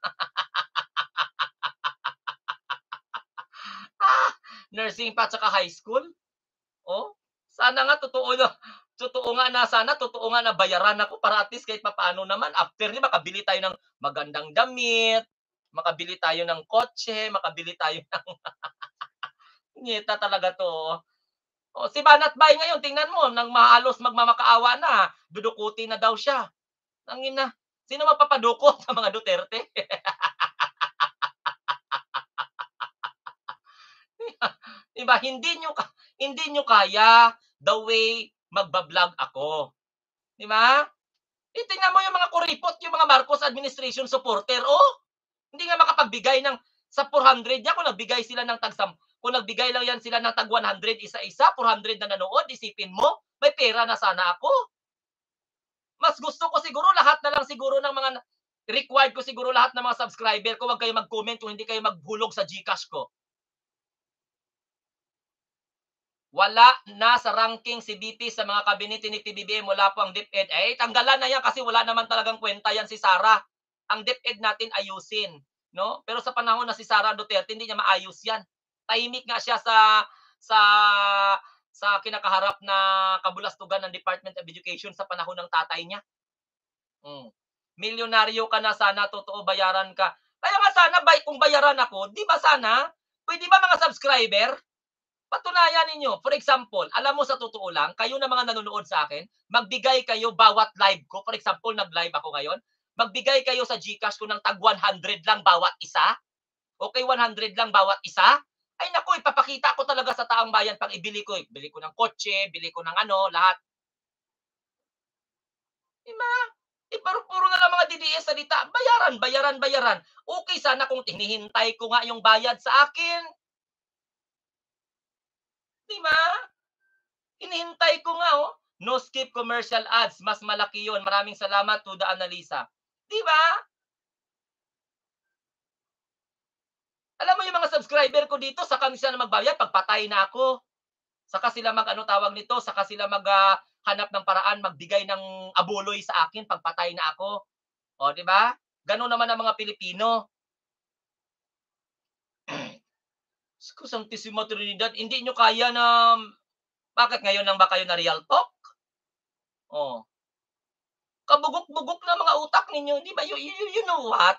Nursing pa tsaka high school. Sana nga totoo nga na bayaran ako para at least kahit papaano naman after ni makabili tayo ng magandang damit, makabili tayo ng kotse, makabili tayo ng ngita talaga to. Si Banat Bay ngayon, tingnan mo, nang halos magmamakaawa na, dudukutin na daw siya. Tangina, sino mapapadukot sa mga Duterte? Diba? Hindi nyo kaya the way magba-vlog ako. Di ba? Tingnan mo yung mga kuripot, yung mga Marcos administration supporter. Hindi nga makapagbigay sa 400 niya kung nagbigay sila ng Kung nagbigay lang yan sila ng tag 100 isa-isa, 400 na nanood, isipin mo, may pera na sana ako. Mas gusto ko siguro lahat na lang siguro ng mga required ko siguro lahat ng mga subscriber ko, wag kayo mag-comment kung hindi kayo maghulog sa GCash ko. Wala na sa ranking si BP sa mga kabinete ni PBBM, wala po ang DepEd. Eh, tanggalan na yan kasi wala naman talagang kwenta yan si Sara. Ang DepEd natin ayusin, no? Pero sa panahon na si Sara Duterte, hindi niya maayos yan. Tahimik nga siya sa kinakaharap na kabulastugan ng Department of Education sa panahon ng tatay niya. Milyonaryo ka na, sana totoo bayaran ka. Kaya nga sana kung bayaran ako, di ba sana? Pwede ba mga subscriber? Patunayan ninyo. For example, alam mo sa totoo lang, kayo na mga nanonood sa akin, magbigay kayo bawat live ko. For example, nag-live ako ngayon. Magbigay kayo sa GCash ko ng tag 100 lang bawat isa. Okay, 100 lang bawat isa. Ay naku, ipapakita ko talaga sa taong bayan pang ibili ko. Bili ko ng kotse, bili ko ng ano, lahat. Diba? Puro na lang mga DDS salita. Bayaran, bayaran, bayaran. Okay sana kung hinihintay ko nga yung bayad sa akin. Diba? Hinihintay ko nga, oh. No skip commercial ads. Mas malaki yun. Maraming salamat to the Analisa. Diba? Alam mo yung mga subscriber ko dito, saka sila na magbayad, pagpatay na ako. Saka sila tawag nito, saka sila hanap ng paraan, magbigay ng abuloy sa akin, pagpatay na ako. O, di ba? Ganun naman ang mga Pilipino. Santissima Trinidad, hindi nyo kaya na, bakit ngayon lang ba kayo na real talk? Oh. Kabugok-bugok na mga utak ninyo, di ba? You know what?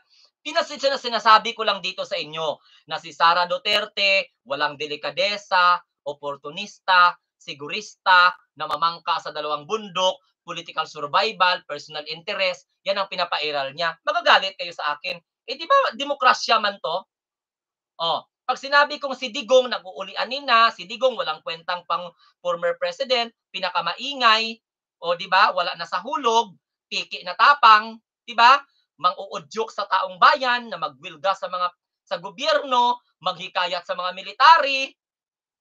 Sinasabi ko lang dito sa inyo na si Sara Duterte, walang delikadesa, oportunista, sigurista, namamangka sa dalawang bundok, political survival, personal interest, yan ang pinapairal niya. Magagalit kayo sa akin. Eh di ba demokrasya man to? Oh, pag sinabi kong si Digong nag-uulianin na, si Digong walang kwentang pang former president, pinakamaingay, o di ba? Wala na sa hulog, piki na tapang, di ba? Mang-uudyok sa taong bayan na magwilga sa gobyerno, maghikayat sa mga military.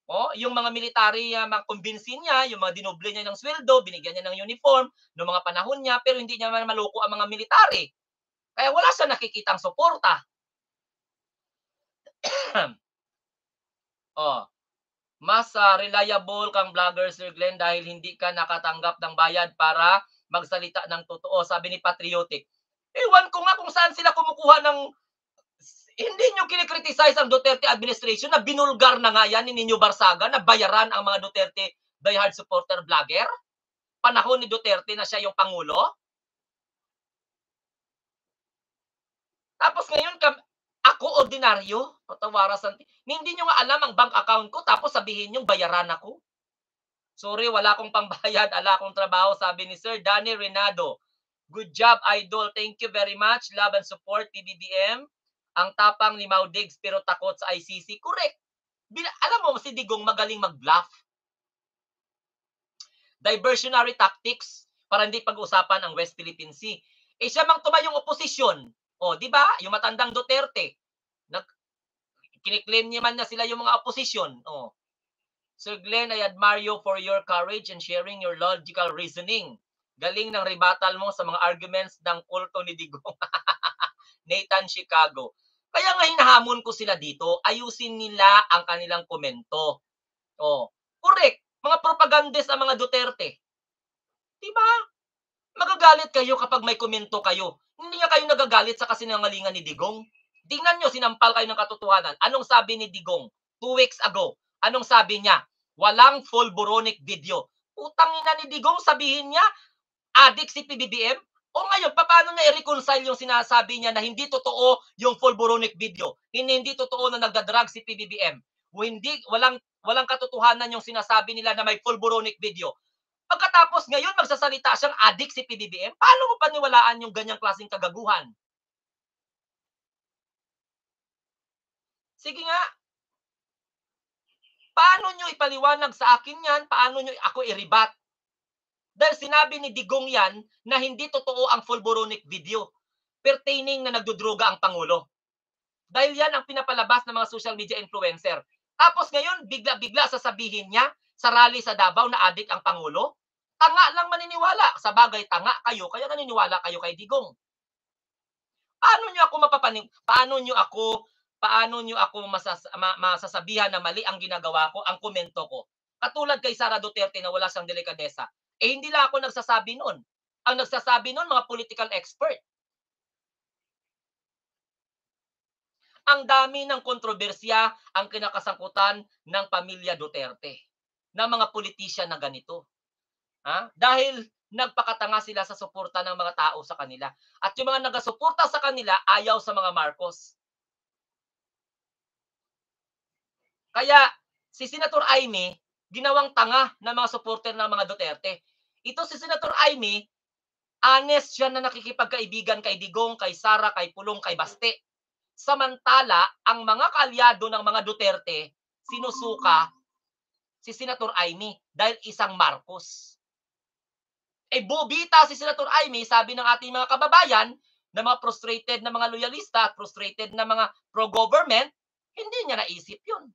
Oh, yung mga military, makumbinsin niya, yung mga dinoble niya ng sweldo, binigyan niya ng uniform noong mga panahon niya, pero hindi niya man maloko ang mga military. Kaya wala siya nakikitang suporta. Oh, mas reliable kang vlogger, Sir Glenn, dahil hindi ka nakatanggap ng bayad para magsalita ng totoo, sabi ni Patriotic. Ewan ko nga kung saan sila kumukuha ng... Hindi nyo kinikriticize ang Duterte administration na binulgar na nga yan ni Nino Barsaga na bayaran ang mga Duterte diehard supporter vlogger? Panahon ni Duterte na siya yung Pangulo? Tapos ngayon, ako ordinaryo, patawara sa... Hindi nyo nga alam ang bank account ko, tapos sabihin nyo bayaran ako. Sorry, wala akong pangbayad, ala akong trabaho, sabi ni Sir Danny Renado. Good job, idol. Thank you very much. Love and support, PBBM. Ang tapang ni Maudigs pero takot sa ICC. Correct. Alam mo, si Digong magaling mag-bluff. Diversionary tactics para hindi pag-usapan ang West Philippine Sea. Eh siya mang tumayong oposisyon. O, di ba? Yung matandang Duterte. Kiniklaim niya man na sila yung mga oposisyon. O. Sir Glenn, I admire you for your courage and sharing your logical reasoning. Galing ng rebuttal mo sa mga arguments ng kulto ni Digong. Nathan Chicago. Kaya nga hinahamon ko sila dito, ayusin nila ang kanilang komento. Oh, correct. Mga propagandist ang mga Duterte. Diba? Magagalit kayo kapag may komento kayo. Hindi nga kayo nagagalit sa kasinungalingan ni Digong. Tingnan nyo, sinampal kayo ng katotohanan. Anong sabi ni Digong 2 weeks ago? Anong sabi niya? Walang full boronic video. Utang ina ni Digong, sabihin niya, adik si PBBM? O ngayon, paano na i-reconcile yung sinasabi niya na hindi totoo yung full boronic video? Hindi totoo na nagdadrag si PBBM. Walang katotohanan yung sinasabi nila na may full boronic video. Pagkatapos ngayon, magsasalita siyang adik si PBBM, paano mo paniwalaan yung ganyang klaseng kagaguhan? Sige nga. Paano nyo ipaliwanag sa akin yan? Paano nyo ako i-rebat? Dahil sinabi ni Digong yan na hindi totoo ang full boronic video pertaining na nagdudroga ang Pangulo. Dahil yan ang pinapalabas ng mga social media influencer. Tapos ngayon, bigla-bigla sasabihin niya sa rally sa Davao na adik ang Pangulo? Tanga lang maniniwala. Sa bagay, tanga kayo, kaya naniniwala kayo kay Digong. Paano niyo ako masasabihan na mali ang ginagawa ko, ang komento ko? Katulad kay Sara Duterte na wala siyang delikadesa. Hindi lang ako nagsasabi nun. Ang nagsasabi nun, mga political expert. Ang dami ng kontrobersya ang kinakasangkutan ng pamilya Duterte, ng mga politician na ganito. Dahil nagpakatanga sila sa suporta ng mga tao sa kanila. At yung mga nagasuporta sa kanila ayaw sa mga Marcos. Kaya si Senator Amy, ginawang tanga ng mga supporter ng mga Duterte. Ito si Senator Amy, honest siya na nakikipagkaibigan kay Digong, kay Sara, kay Pulong, kay Baste. Samantala, ang mga kaalyado ng mga Duterte, sinusuka si Senator Amy dahil isang Marcos. Bobita si Senator Amy, sabi ng ating mga kababayan, na mga frustrated na mga loyalista at frustrated na mga pro-government, hindi niya naisip yun.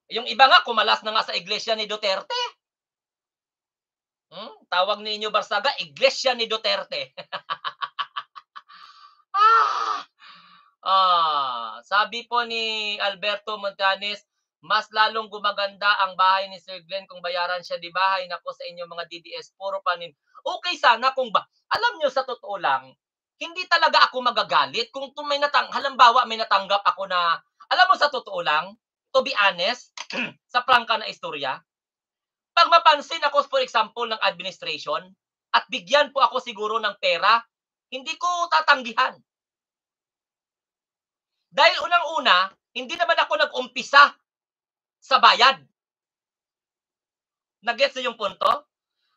Yung iba nga, kumalas na nga sa iglesia ni Duterte. Tawag ninyo Barsaga, iglesia ni Duterte. Sabi po ni Alberto Montanes, mas lalong gumaganda ang bahay ni Sir Glenn kung bayaran siya di bahay. Nako sa inyo mga DDS, puro panin. Okay sana kung alam nyo sa totoo lang, hindi talaga ako magagalit kung halimbawa may natanggap ako na, alam mo sa totoo lang, to be honest, sa prangka na istorya, pag mapansin ako for example ng administration at bigyan po ako siguro ng pera, hindi ko tatanggihan. Dahil unang-una, hindi naman ako nag-umpisa sa bayad. Nag-gets niyo yung punto?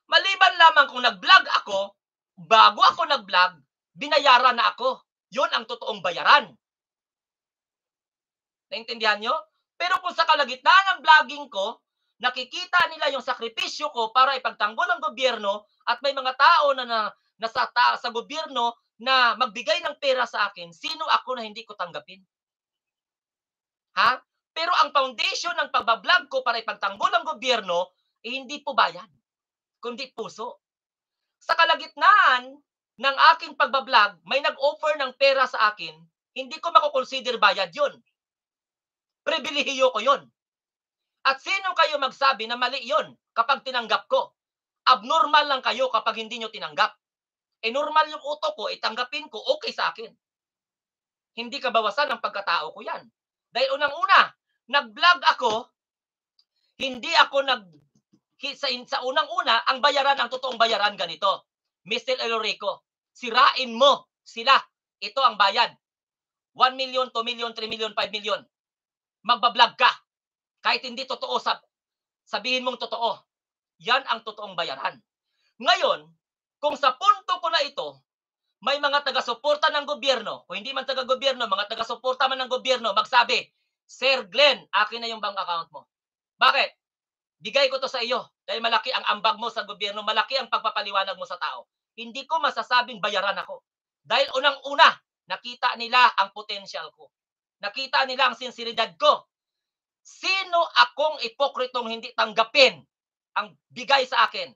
Maliban lamang kung nag-vlog ako, bago ako nag-vlog, binayaran na ako. Yun ang totoong bayaran. Naintindihan nyo? Pero kung sa kalagitnaan ng vlogging ko, nakikita nila yung sakripisyo ko para ipagtanggol ang gobyerno at may mga tao na nasa sa gobyerno na magbigay ng pera sa akin, sino ako na hindi ko tanggapin? Pero ang foundation ng pagbablog ko para ipagtanggol ang gobyerno, hindi po bayan, kundi puso. Sa kalagitnaan ng aking pagbablog, may nag-offer ng pera sa akin, hindi ko makukonsider bayad yun. Pribilehiyo ko yun. At sino kayo magsabi na mali yun kapag tinanggap ko? Abnormal lang kayo kapag hindi nyo tinanggap. Normal yung utok ko, itanggapin ko, okay sa akin. Hindi kabawasan ang pagkatao ko yan. Dahil unang-una, nag-vlog ako, hindi ako sa unang-una, ang bayaran, ang totoong bayaran ganito. Mr. Elorico, sirain mo sila. Ito ang bayad. 1 million, 2 million, 3 million, 5 million. Magbablog ka. Kahit hindi totoo, sabihin mong totoo. Yan ang totoong bayaran. Ngayon, kung sa punto ko na ito, may mga taga-suporta ng gobyerno, o hindi man taga-gobyerno, mga taga-suporta man ng gobyerno, magsabi, Sir Glenn, akin na yung bank account mo. Bakit? Bigay ko to sa iyo dahil malaki ang ambag mo sa gobyerno, malaki ang pagpapaliwanag mo sa tao. Hindi ko masasabing bayaran ako. Dahil unang-una, nakita nila ang potential ko. Nakita nila ang sinseridad ko. Sino akong ipokritong hindi tanggapin ang bigay sa akin?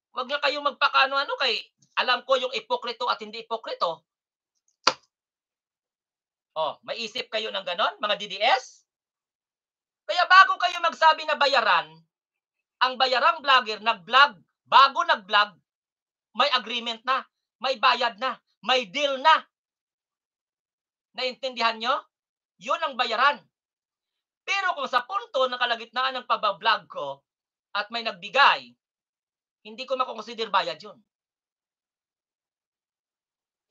Huwag na kayong magpakaano-ano kay alam ko yung ipokrito at hindi ipokrito. May isip kayo ng ganon, mga DDS? Kaya bago kayo magsabi na bayaran, ang bayarang vlogger, nag-vlog, bago nag-vlog, may agreement na, may bayad na, may deal na. Naintindihan nyo? Yun ang bayaran. Pero kung sa punto na kalagitnaan ng pagbablog ko at may nagbigay, hindi ko makukonsider bayad yun.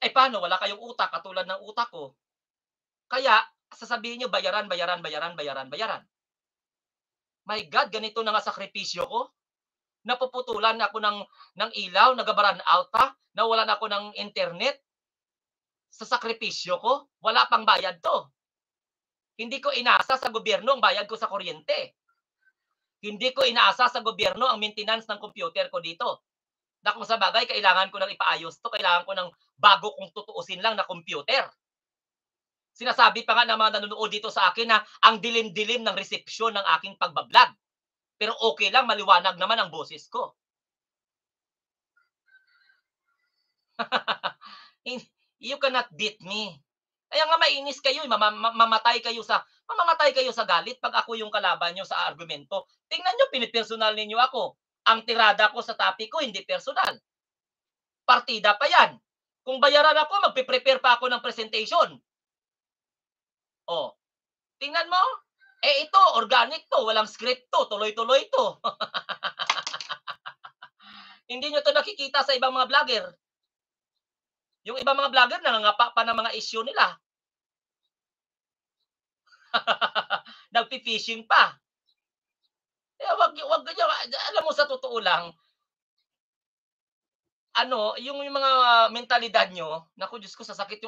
Paano? Wala kayong utak katulad ng utak ko. Kaya, sasabihin nyo, bayaran, bayaran, bayaran, bayaran, bayaran. My God, ganito na nga sakripisyo ko. Napuputulan ako ng ilaw, nagabaran out pa, nawalan ako ng internet. Sa sakripisyo ko, wala pang bayad to. Hindi ko inaasa sa gobyerno ang bayad ko sa kuryente. Hindi ko inaasa sa gobyerno ang maintenance ng computer ko dito. Na kung sa bagay, kailangan ko nang ipaayos to, kailangan ko nang bago kung tutuusin lang na computer. Sinasabi pa nga ng mga nanonood dito sa akin na ang dilim-dilim ng resepsyon ng aking pagba-vlog. Pero okay lang, maliwanag naman ang boses ko. You cannot beat me. Kaya nga mainis kayo, mamamatay kayo sa galit 'pag ako yung kalaban niyo sa argumento. Tingnan niyo, pinipersonal ninyo ako. Ang tirada ko sa topic ko hindi personal, partida pa 'yan. Kung bayaran ako, magpe-prepare pa ako ng presentation. Oh, tingnan mo, ito organic 'to, walang script 'to, tuloy-tuloy 'to. Hindi niyo 'to nakikita sa ibang mga vlogger. Yung ibang mga vlogger nangangapa pa ng mga issue nila. Nagfi-fishing pa. Kaya wag ganyan, alam mo, sa totoo lang, ano, yung mga mentalidad niyo, naku Diyos ko, sasakit yung